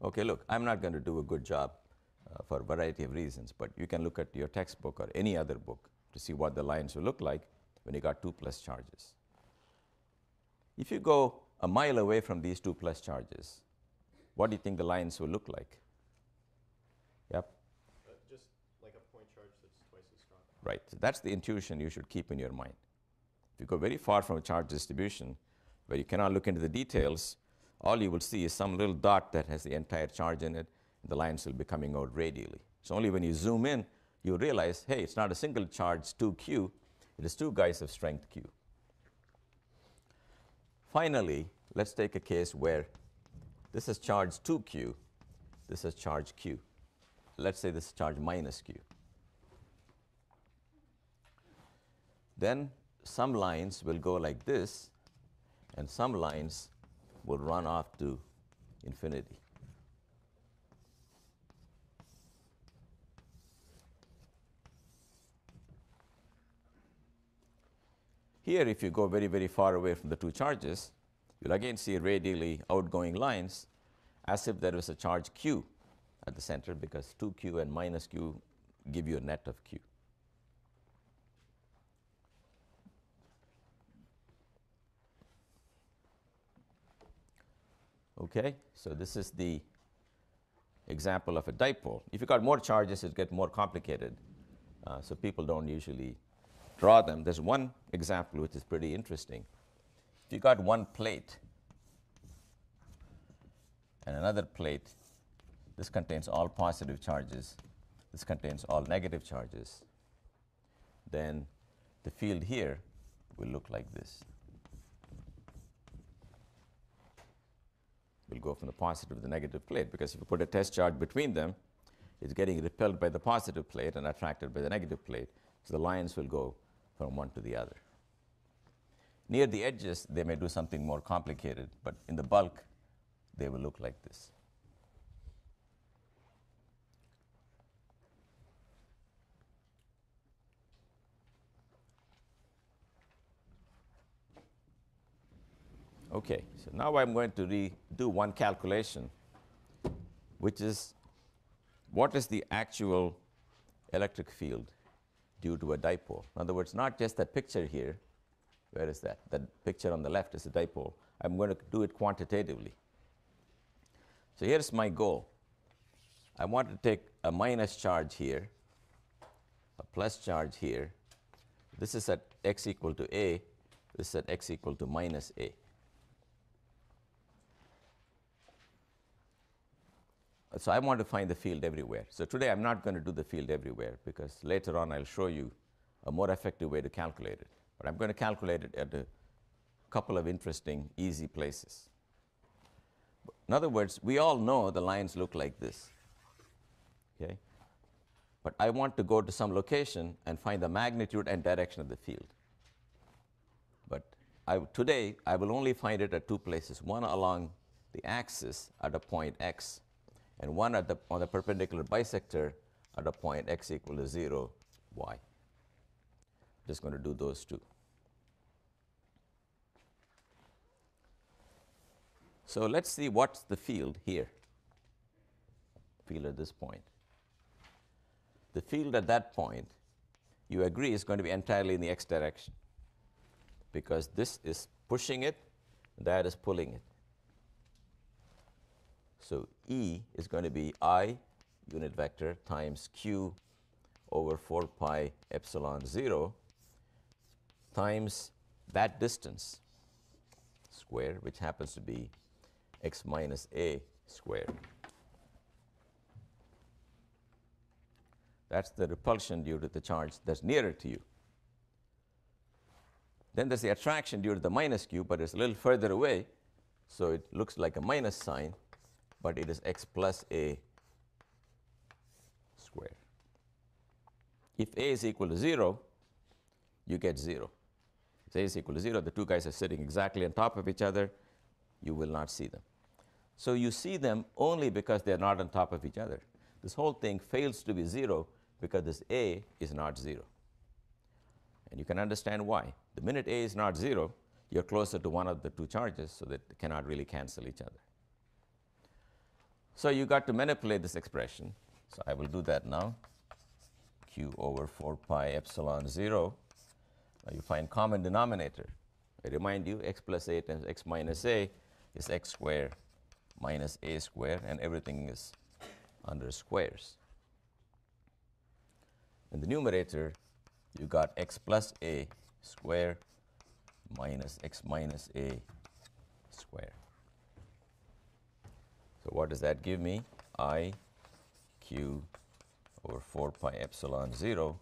Okay, look, I'm not going to do a good job for a variety of reasons, but you can look at your textbook or any other book to see what the lines will look like when you got 2 plus charges. If you go a mile away from these 2 plus charges, what do you think the lines will look like? Yep. Just like a point charge that's twice as strong. Right. So that's the intuition you should keep in your mind. If you go very far from a charge distribution, where you cannot look into the details, all you will see is some little dot that has the entire charge in it, and the lines will be coming out radially. So only when you zoom in, you realize, hey, it's not a single charge 2q, it is 2 guys of strength q. Finally, let's take a case where this is charge 2q, this is charge q. Let's say this is charge minus q. Then some lines will go like this, and some lines will run off to infinity. Here, if you go very, very far away from the 2 charges, you'll again see radially outgoing lines as if there was a charge q at the center, because 2q and minus q give you a net of q. Okay, so this is the example of a dipole. If you got more charges, it gets more complicated, so people don't usually draw them. There's one example which is pretty interesting. If you got one plate and another plate, this contains all positive charges, this contains all negative charges, then the field here will look like this. Will go from the positive to the negative plate, because if you put a test charge between them, it's getting repelled by the positive plate and attracted by the negative plate. So the lines will go from one to the other. Near the edges, they may do something more complicated, but in the bulk, they will look like this. Okay, so now I'm going to do one calculation, which is what is the actual electric field due to a dipole? In other words, not just that picture here. Where is that? That picture on the left is a dipole. I'm going to do it quantitatively. So here's my goal. I want to take a minus charge here, a plus charge here. This is at x equal to a. This is at x equal to minus a. So I want to find the field everywhere. So today I'm not going to do the field everywhere because later on I'll show you a more effective way to calculate it. But I'm going to calculate it at a couple of interesting, easy places. In other words, we all know the lines look like this. Okay? But I want to go to some location and find the magnitude and direction of the field. But today I will only find it at two places, one along the axis at a point x, and one on the perpendicular bisector at a point x equal to 0, y. Just going to do those two. So let's see what's the field here, field at this point. The field at that point, you agree, is going to be entirely in the x direction because this is pushing it, that is pulling it. So E is going to be I unit vector times Q over 4 pi epsilon 0 times that distance square, which happens to be x minus a squared. That's the repulsion due to the charge that's nearer to you. Then there's the attraction due to the minus q, but it's a little further away, so it looks like a minus sign, but it is x plus a squared. If a is equal to 0, you get 0. If a is equal to 0, the two guys are sitting exactly on top of each other, you will not see them. So you see them only because they're not on top of each other. This whole thing fails to be 0 because this a is not 0. And you can understand why. The minute a is not 0, you're closer to one of the two charges, so that they cannot really cancel each other. So you got to manipulate this expression. So I will do that now. Q over 4 pi epsilon 0. Now you find common denominator. I remind you, x plus a times x minus a is x squared minus a squared, and everything is under squares. In the numerator, you got x plus a squared minus x minus a squared. So what does that give me? I q over 4 pi epsilon 0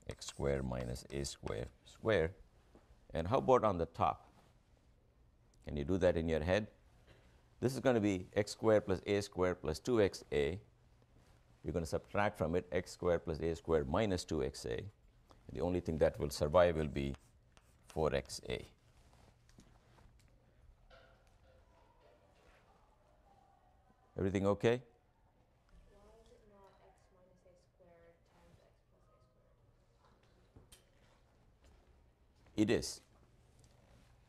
x squared minus a squared squared. And how about on the top? Can you do that in your head? This is going to be x squared plus a squared plus 2xa. You're going to subtract from it x squared plus a squared minus 2xa. And the only thing that will survive will be 4xa. Everything okay? Why is it not x minus a squared times x plus a squared? It is.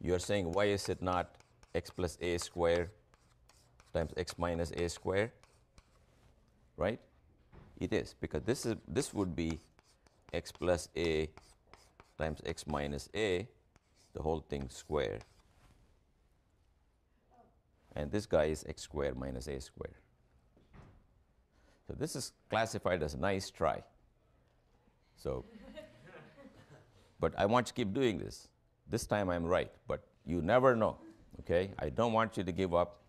You are saying, why is it not x plus a squared times x minus a squared? Right? It is, because this would be x plus a times x minus a, the whole thing squared. And this guy is x squared minus a squared. So this is classified as a nice try. So, but I want you to keep doing this. This time I'm right, but you never know, okay? I don't want you to give up.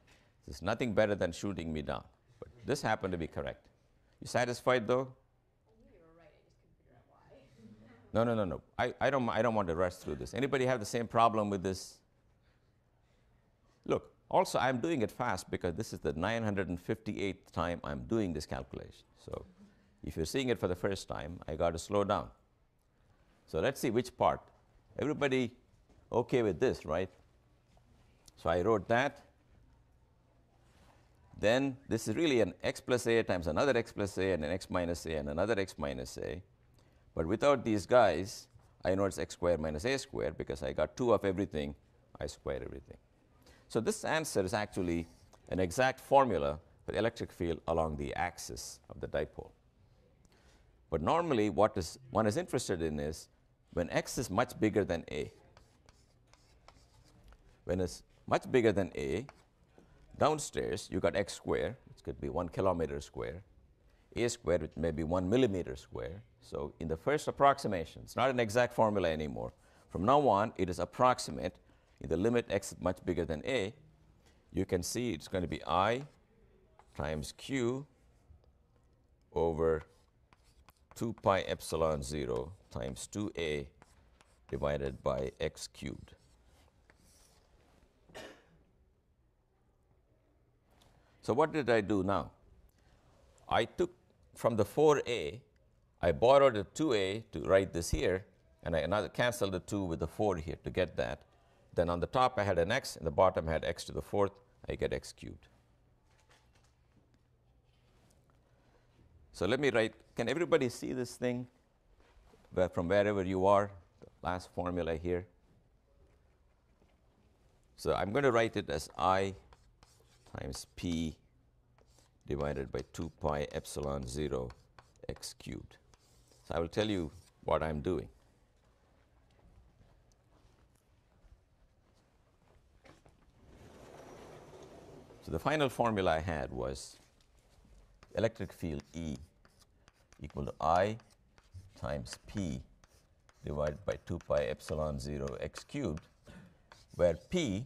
There's nothing better than shooting me down. But this happened to be correct. You satisfied though? I knew you were right, I just couldn't figure out why. No. I don't want to rush through this. Anybody have the same problem with this? Look, also I'm doing it fast because this is the 958th time I'm doing this calculation. So if you're seeing it for the first time, I got to slow down. So let's see which part. Everybody okay with this, right? So I wrote that. Then this is really an x plus a times another x plus a and an x minus a and another x minus a. But without these guys, I know it's x squared minus a squared because I got 2 of everything, I squared everything. So this answer is actually an exact formula for the electric field along the axis of the dipole. But normally what one is interested in is when x is much bigger than a. When it's much bigger than a, downstairs you got x squared, which could be 1 kilometer square, a squared, which may be 1 millimeter square. So in the first approximation, it's not an exact formula anymore. From now on, it is approximate. In the limit x is much bigger than a, you can see it's going to be I times q over 2 pi epsilon 0 times 2a divided by x cubed. So what did I do now? I took from the 4a, I borrowed a 2a to write this here, and I canceled the 2 with the 4 here to get that. Then on the top I had an x, and the bottom I had x to the 4th, I get x cubed. So let me write, can everybody see this thing from wherever you are, the last formula here? So I'm going to write it as I times p divided by 2 pi epsilon 0 x cubed. So I will tell you what I'm doing. So the final formula I had was electric field E equal to I times P divided by 2 pi epsilon 0 x cubed, where P,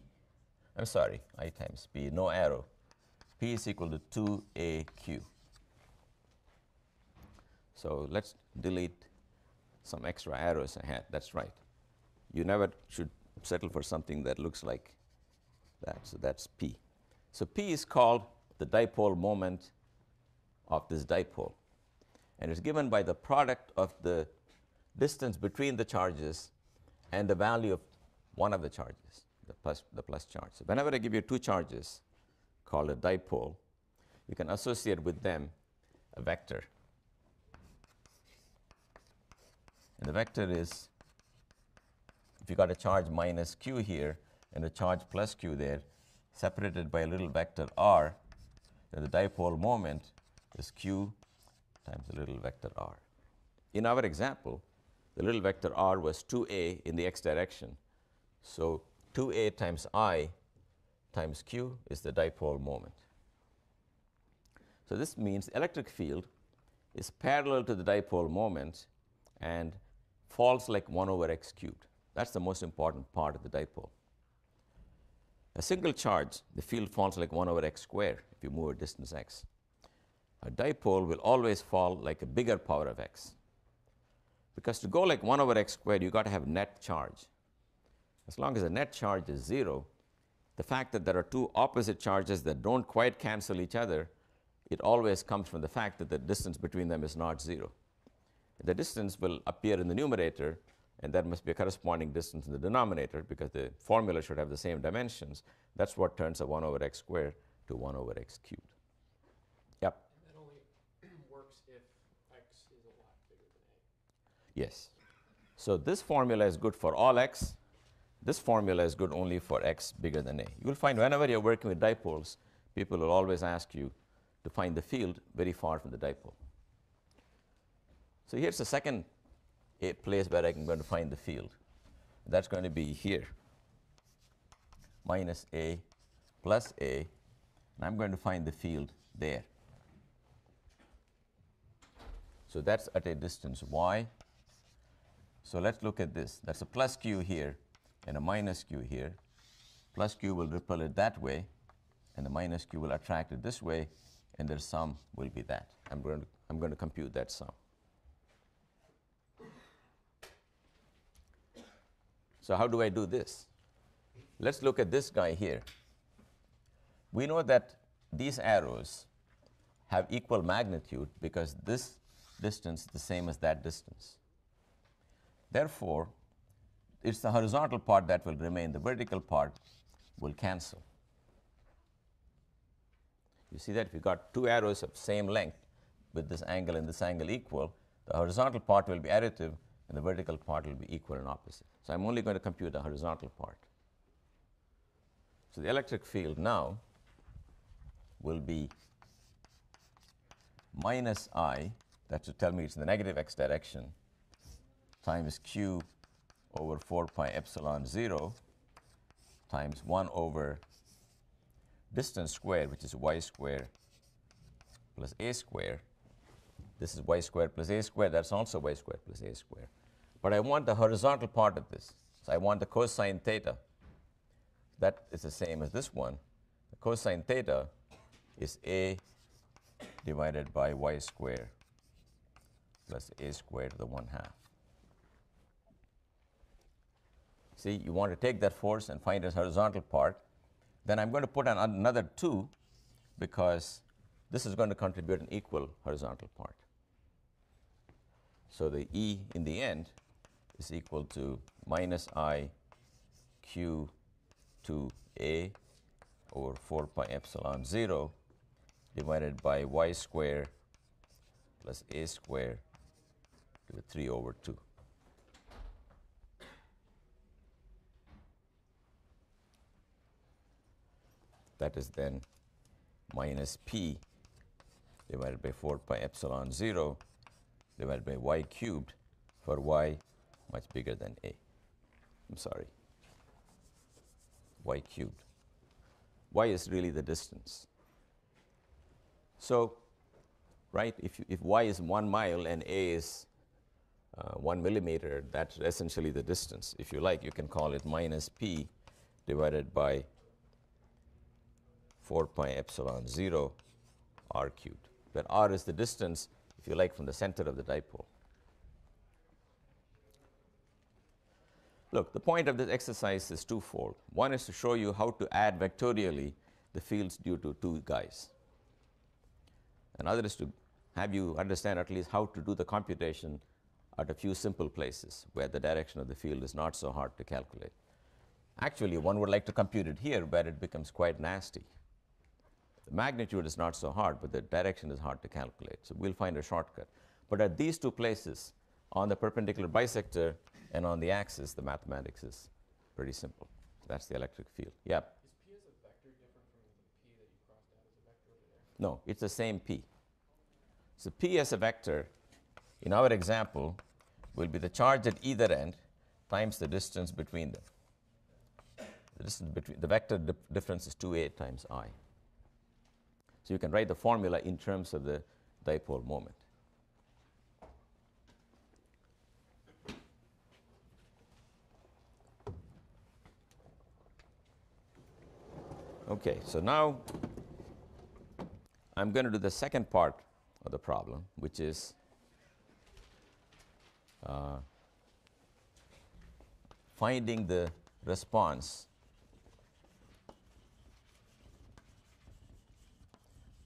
I'm sorry, I times P, no arrow, P is equal to 2AQ. So let's delete some extra arrows I had. That's right. You never should settle for something that looks like that. So that's P. So P is called the dipole moment of this dipole. And it's given by the product of the distance between the charges and the value of one of the charges, the plus charge. So whenever I give you 2 charges called a dipole, you can associate with them a vector. And the vector is, if you got a charge minus q here and a charge plus q there, separated by a little vector r, then the dipole moment is q times the little vector r. In our example, the little vector r was 2a in the x direction. So 2a times I times q is the dipole moment. So this means the electric field is parallel to the dipole moment and falls like 1 over x cubed. That's the most important part of the dipole. A single charge, the field falls like 1 over x squared if you move a distance x. A dipole will always fall like a bigger power of x. Because to go like 1 over x squared, you've got to have net charge. As long as the net charge is 0, the fact that there are 2 opposite charges that don't quite cancel each other, it always comes from the fact that the distance between them is not 0. The distance will appear in the numerator, and there must be a corresponding distance in the denominator because the formula should have the same dimensions. That's what turns a 1 over x squared to 1 over x cubed. Yep? And that only works if x is a lot bigger than a. Yes. So this formula is good for all x. This formula is good only for x bigger than a. You will find whenever you're working with dipoles, people will always ask you to find the field very far from the dipole. So here's the second place where I'm going to find the field. That's going to be here, minus a plus a, and I'm going to find the field there. So that's at a distance y. So let's look at this. That's a plus q here and a minus q here. Plus q will repel it that way, and the minus q will attract it this way, and their sum will be that. I'm going to compute that sum. So how do I do this? Let's look at this guy here. We know that these arrows have equal magnitude because this distance is the same as that distance. Therefore, it's the horizontal part that will remain. The vertical part will cancel. You see that if you got two arrows of same length with this angle and this angle equal, the horizontal part will be additive and the vertical part will be equal and opposite. So I'm only going to compute the horizontal part. So the electric field now will be minus I, that should tell me it's in the negative x direction, times q over 4 pi epsilon 0 times 1 over distance squared, which is y squared plus a squared. This is y squared plus a squared. That's also y squared plus a squared. But I want the horizontal part of this. So I want the cosine theta. That is the same as this one. The cosine theta is a divided by y squared plus a squared to the 1/2. See, you want to take that force and find its horizontal part. Then I'm going to put another 2 because this is going to contribute an equal horizontal part. So the E in the end is equal to minus I q to a over 4 pi epsilon 0 divided by y squared plus a squared to the 3 over 2. That is then minus p divided by 4 pi epsilon 0 divided by y cubed for y much bigger than a. I'm sorry, y cubed. Y is really the distance. So, right, if y is 1 mile and a is 1 millimeter, that's essentially the distance. If you like, you can call it minus p divided by 4 pi epsilon 0 r cubed, where r is the distance, if you like, from the center of the dipole. Look, the point of this exercise is twofold. One is to show you how to add vectorially the fields due to two guys. Another is to have you understand at least how to do the computation at a few simple places where the direction of the field is not so hard to calculate. Actually, one would like to compute it here where it becomes quite nasty. The magnitude is not so hard, but the direction is hard to calculate. So we'll find a shortcut. But at these two places, on the perpendicular bisector and on the axis, the mathematics is pretty simple. That's the electric field. Yeah? Is P as a vector different from the P that you crossed out as a vector over there? No, it's the same P. So P as a vector, in our example, will be the charge at either end times the distance between them. The distance between the vector difference is 2a times I. So you can write the formula in terms of the dipole moment. Okay, so now I'm going to do the second part of the problem, which is finding the response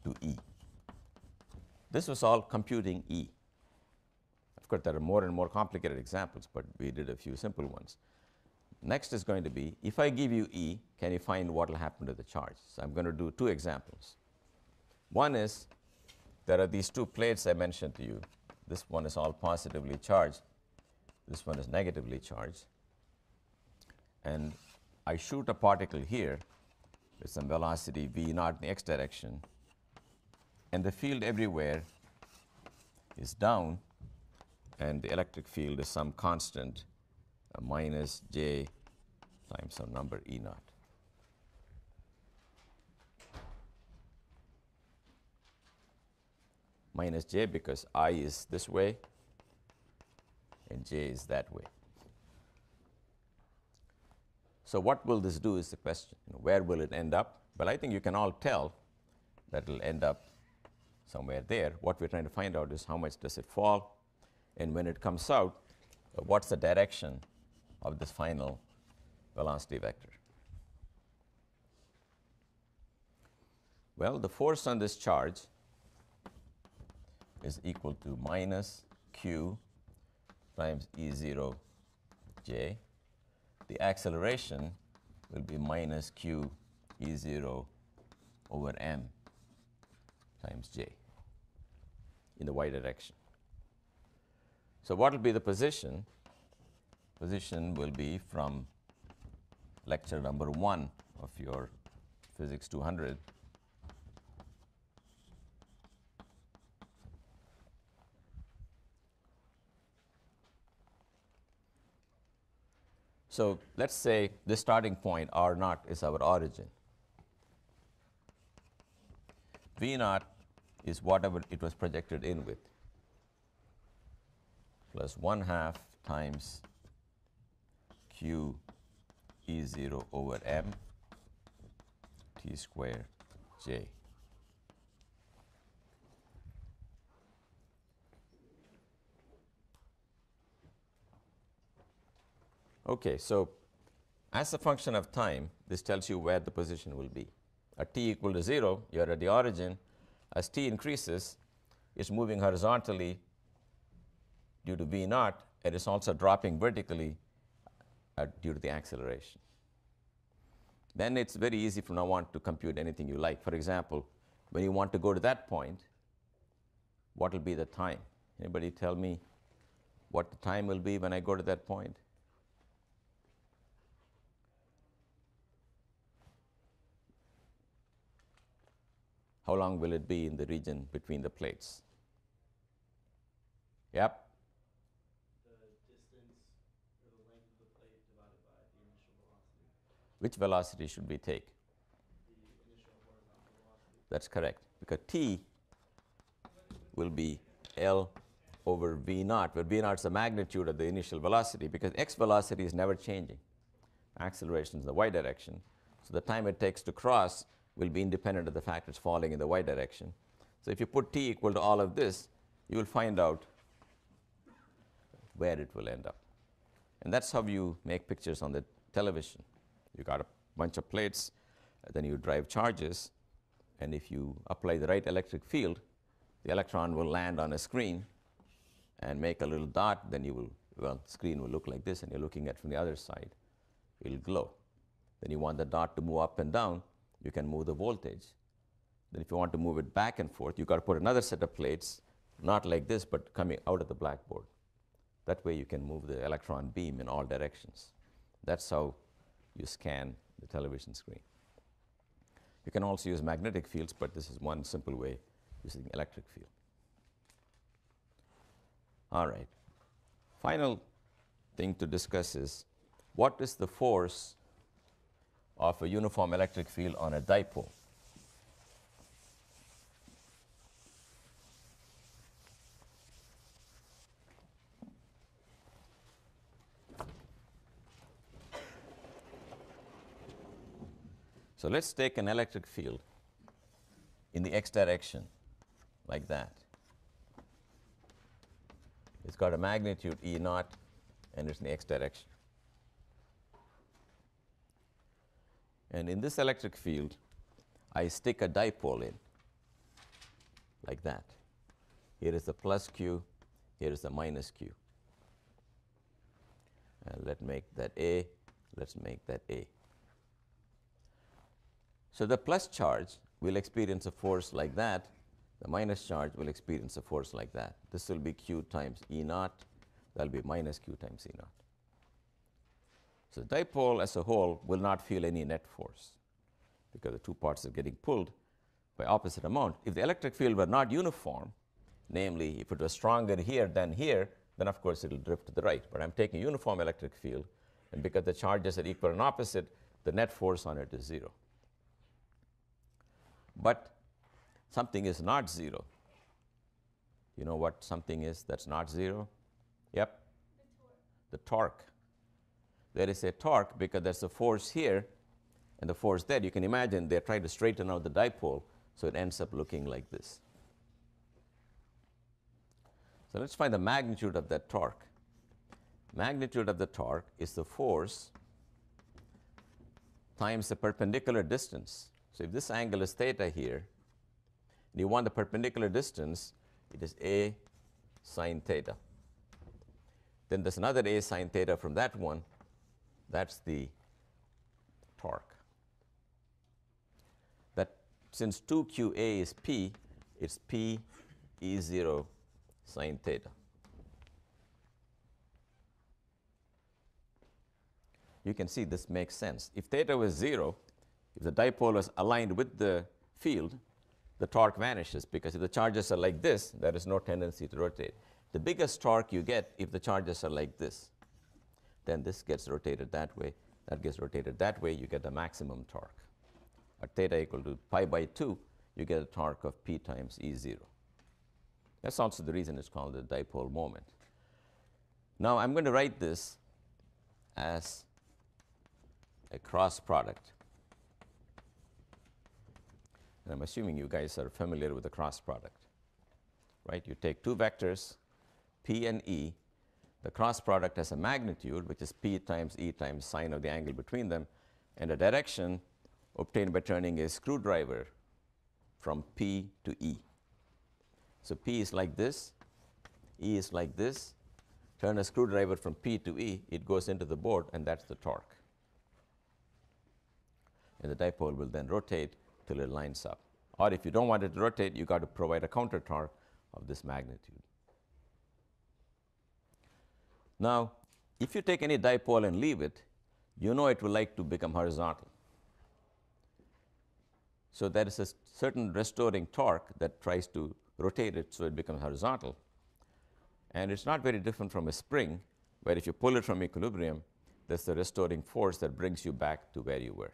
to E. This was all computing E. Of course, there are more and more complicated examples, but we did a few simple ones. Next is going to be, if I give you E, can you find what will happen to the charge? So I'm going to do two examples. One is, there are these two plates I mentioned to you. This one is all positively charged. This one is negatively charged. And I shoot a particle here with some velocity v naught in the x direction. And the field everywhere is down, and the electric field is some constant, minus j times some number E naught. Minus j because I is this way and j is that way. So what will this do is the question. Where will it end up? Well, I think you can all tell that it will end up somewhere there. What we're trying to find out is how much does it fall, and when it comes out, what's the direction of this final velocity vector. Well, the force on this charge is equal to minus q times E0 j. The acceleration will be minus q e0 over m times j in the y direction. So what will be the position? Position will be from lecture number 1 of your Physics 200. So let's say the starting point R naught is our origin. V naught is whatever it was projected in with, plus 1/2 times q e0 over m t square j. Okay, so as a function of time, this tells you where the position will be. At t equal to 0, you are at the origin. As t increases, it's moving horizontally due to v naught, and it's also dropping vertically due to the acceleration. Then it's very easy from now on to compute anything you like. For example, when you want to go to that point, what will be the time? Anybody tell me what the time will be when I go to that point? How long will it be in the region between the plates? Yep. The distance or the length of the plate divided by the initial velocity. Which velocity should we take? The initial horizontal velocity. That's correct, because t will be L over v naught, where v naught is the magnitude of the initial velocity, because x velocity is never changing. Acceleration is the y direction. So the time it takes to cross will be independent of the fact it's falling in the y direction. So if you put t equal to all of this, you will find out where it will end up. And that's how you make pictures on the television. You got a bunch of plates, then you drive charges, and if you apply the right electric field, the electron will land on a screen and make a little dot. Then you will, well, the screen will look like this, and you're looking at it from the other side. It will glow. Then you want the dot to move up and down, you can move the voltage. Then if you want to move it back and forth, you've got to put another set of plates, not like this, but coming out of the blackboard. That way you can move the electron beam in all directions. That's how you scan the television screen. You can also use magnetic fields, but this is one simple way using electric field. All right. Final thing to discuss is, what is the force of a uniform electric field on a dipole? So let's take an electric field in the x direction, like that. It's got a magnitude E naught, and it's in the x direction. And in this electric field, I stick a dipole in, like that. Here is the plus q, here is the minus q. And let's make that A, let's make that A. So the plus charge will experience a force like that. The minus charge will experience a force like that. This will be q times E naught. That will be minus q times E naught. So the dipole as a whole will not feel any net force, because the two parts are getting pulled by opposite amount. If the electric field were not uniform, namely if it was stronger here than here, then of course it will drift to the right. But I'm taking a uniform electric field, and because the charges are equal and opposite, the net force on it is 0. But something is not 0. You know what something is that's not 0? Yep. The torque. There is a torque because there's a force here and the force there. You can imagine they're trying to straighten out the dipole, so it ends up looking like this. So let's find the magnitude of that torque. Magnitude of the torque is the force times the perpendicular distance. So if this angle is theta here, and you want the perpendicular distance, it is A sine theta. Then there's another A sine theta from that one. That's the torque. That since 2QA is P, it's P E0 sine theta. You can see this makes sense. If theta was 0, if the dipole is aligned with the field, the torque vanishes, because if the charges are like this, there is no tendency to rotate. The biggest torque you get if the charges are like this. Then this gets rotated that way, that gets rotated that way, you get the maximum torque. At theta equal to pi by 2, you get a torque of P times E0. That's also the reason it's called the dipole moment. Now I'm going to write this as a cross product. And I'm assuming you guys are familiar with the cross product, right? You take two vectors, P and E. The cross product has a magnitude, which is P times E times sine of the angle between them, and a direction obtained by turning a screwdriver from P to E. So P is like this, E is like this. Turn a screwdriver from P to E, it goes into the board, and that's the torque. And the dipole will then rotate till it lines up. Or if you don't want it to rotate, you got to provide a counter torque of this magnitude. Now, if you take any dipole and leave it, you know it will like to become horizontal. So there is a certain restoring torque that tries to rotate it so it becomes horizontal. And it's not very different from a spring, where if you pull it from equilibrium, there's the restoring force that brings you back to where you were.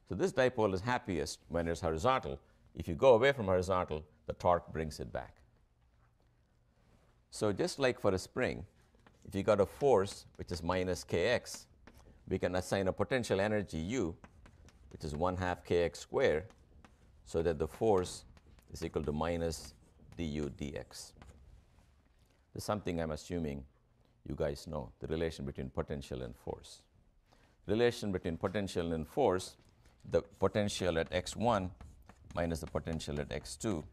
So this dipole is happiest when it's horizontal. If you go away from horizontal, the torque brings it back. So just like for a spring, if you got a force which is minus kx, we can assign a potential energy u, which is 1/2 kx squared, so that the force is equal to minus du dx. This is something I'm assuming you guys know, the relation between potential and force. Relation between potential and force, the potential at x1 minus the potential at x2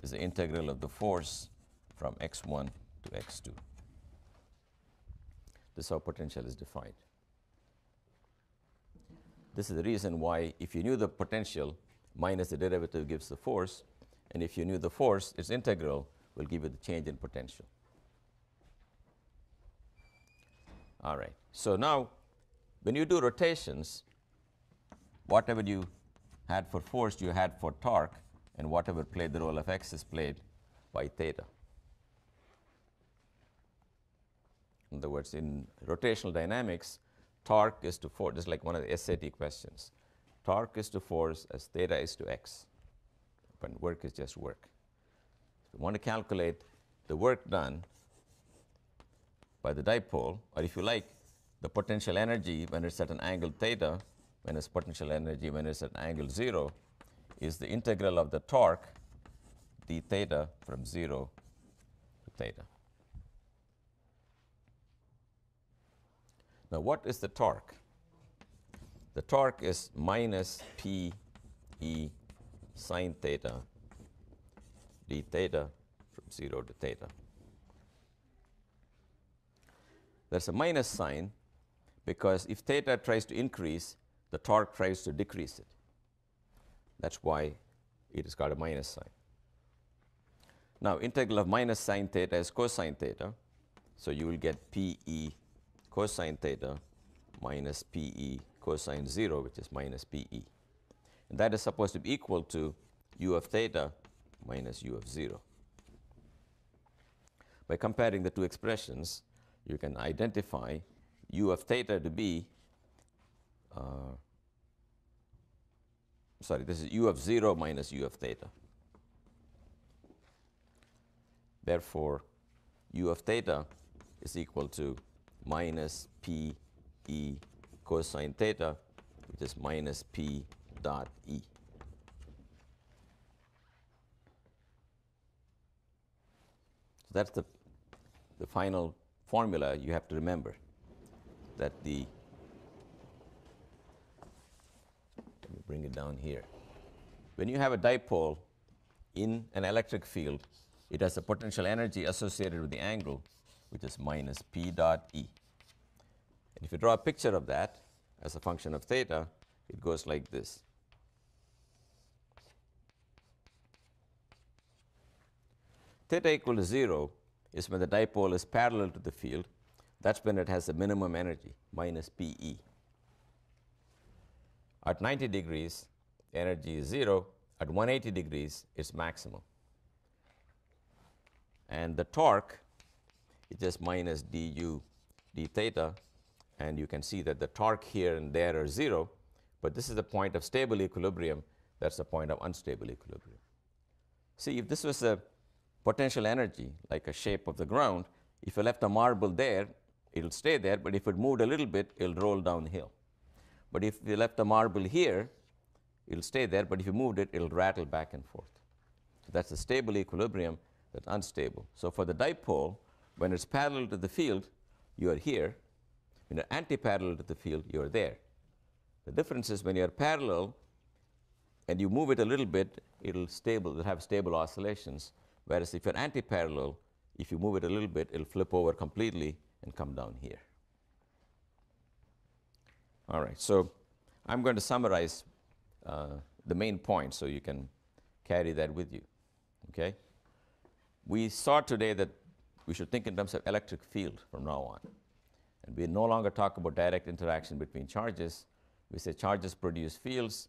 is the integral of the force from x1 to x2. This is how potential is defined. This is the reason why if you knew the potential minus the derivative gives the force, and if you knew the force, its integral will give you the change in potential. All right. So now, when you do rotations, whatever you had for force, you had for torque, and whatever played the role of x is played by theta. In other words, in rotational dynamics, torque is to force, just like one of the SAT questions. Torque is to force as theta is to x, but work is just work. If you want to calculate the work done by the dipole, or if you like, the potential energy when it's at an angle theta, when it's potential energy when it's at angle 0, is the integral of the torque d theta from 0 to theta. Now, what is the torque? The torque is minus P E sine theta d theta from 0 to theta. There's a minus sign because if theta tries to increase, the torque tries to decrease it. That's why it has got a minus sign. Now, integral of minus sine theta is cosine theta. So you will get PE cosine theta minus PE cosine 0, which is minus PE. And that is supposed to be equal to u of theta minus u of 0. By comparing the two expressions, you can identify u of theta to be, this is u of 0 minus u of theta. Therefore, u of theta is equal to minus P E cosine theta, which is minus P dot E. So that's the final formula you have to remember, that the, let me bring it down here. When you have a dipole in an electric field, it has a potential energy associated with the angle, which is minus P dot E. And if you draw a picture of that as a function of theta, it goes like this. Theta equal to 0 is when the dipole is parallel to the field. That's when it has the minimum energy, minus PE. At 90 degrees, energy is 0. At 180 degrees, it's maximum. And the torque is just minus du d theta. And you can see that the torque here and there are 0. But this is the point of stable equilibrium. That's the point of unstable equilibrium. See, if this was a potential energy, like a shape of the ground, if you left a marble there, it'll stay there. But if it moved a little bit, it'll roll downhill. But if you left the marble here, it'll stay there. But if you moved it, it'll rattle back and forth. So that's a stable equilibrium. That's unstable. So for the dipole, when it's parallel to the field, you are here. When you're anti-parallel to the field, you're there. The difference is when you're parallel and you move it a little bit, it'll have stable oscillations. Whereas if you're anti-parallel, if you move it a little bit, it'll flip over completely and come down here. All right, so I'm going to summarize the main points so you can carry that with you. Okay? We saw today that we should think in terms of electric field from now on. And we no longer talk about direct interaction between charges. We say charges produce fields,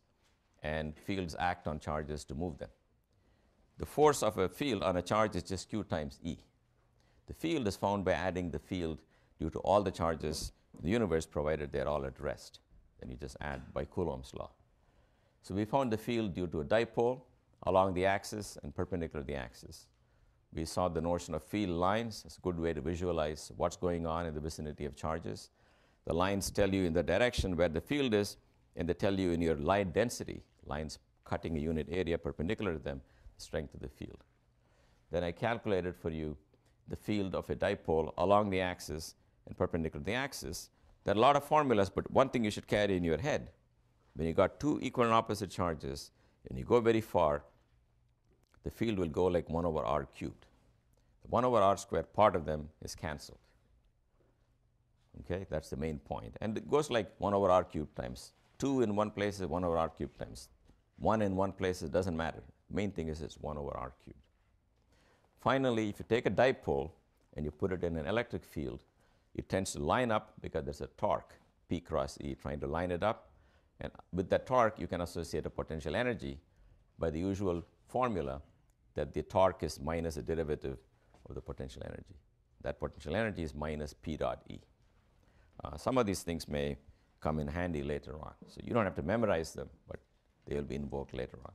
and fields act on charges to move them. The force of a field on a charge is just Q times E. The field is found by adding the field due to all the charges in the universe, provided they're all at rest. Then you just add by Coulomb's law. So we found the field due to a dipole along the axis and perpendicular to the axis. We saw the notion of field lines. It's a good way to visualize what's going on in the vicinity of charges. The lines tell you in the direction where the field is, and they tell you in your light density, lines cutting a unit area perpendicular to them, the strength of the field. Then I calculated for you the field of a dipole along the axis and perpendicular to the axis. There are a lot of formulas, but one thing you should carry in your head, when you got two equal and opposite charges, and you go very far, the field will go like 1 over r cubed. The 1 over r squared part of them is cancelled. Okay, that's the main point. And it goes like 1 over r cubed times 2 in one place is 1 over r cubed times 1 in one place, it doesn't matter. Main thing is it's 1 over r cubed. Finally, if you take a dipole and you put it in an electric field, it tends to line up because there's a torque, P cross E, trying to line it up. And with that torque, you can associate a potential energy by the usual formula that the torque is minus the derivative of the potential energy. That potential energy is minus P dot E. Some of these things may come in handy later on. So you don't have to memorize them, but they will be invoked later on.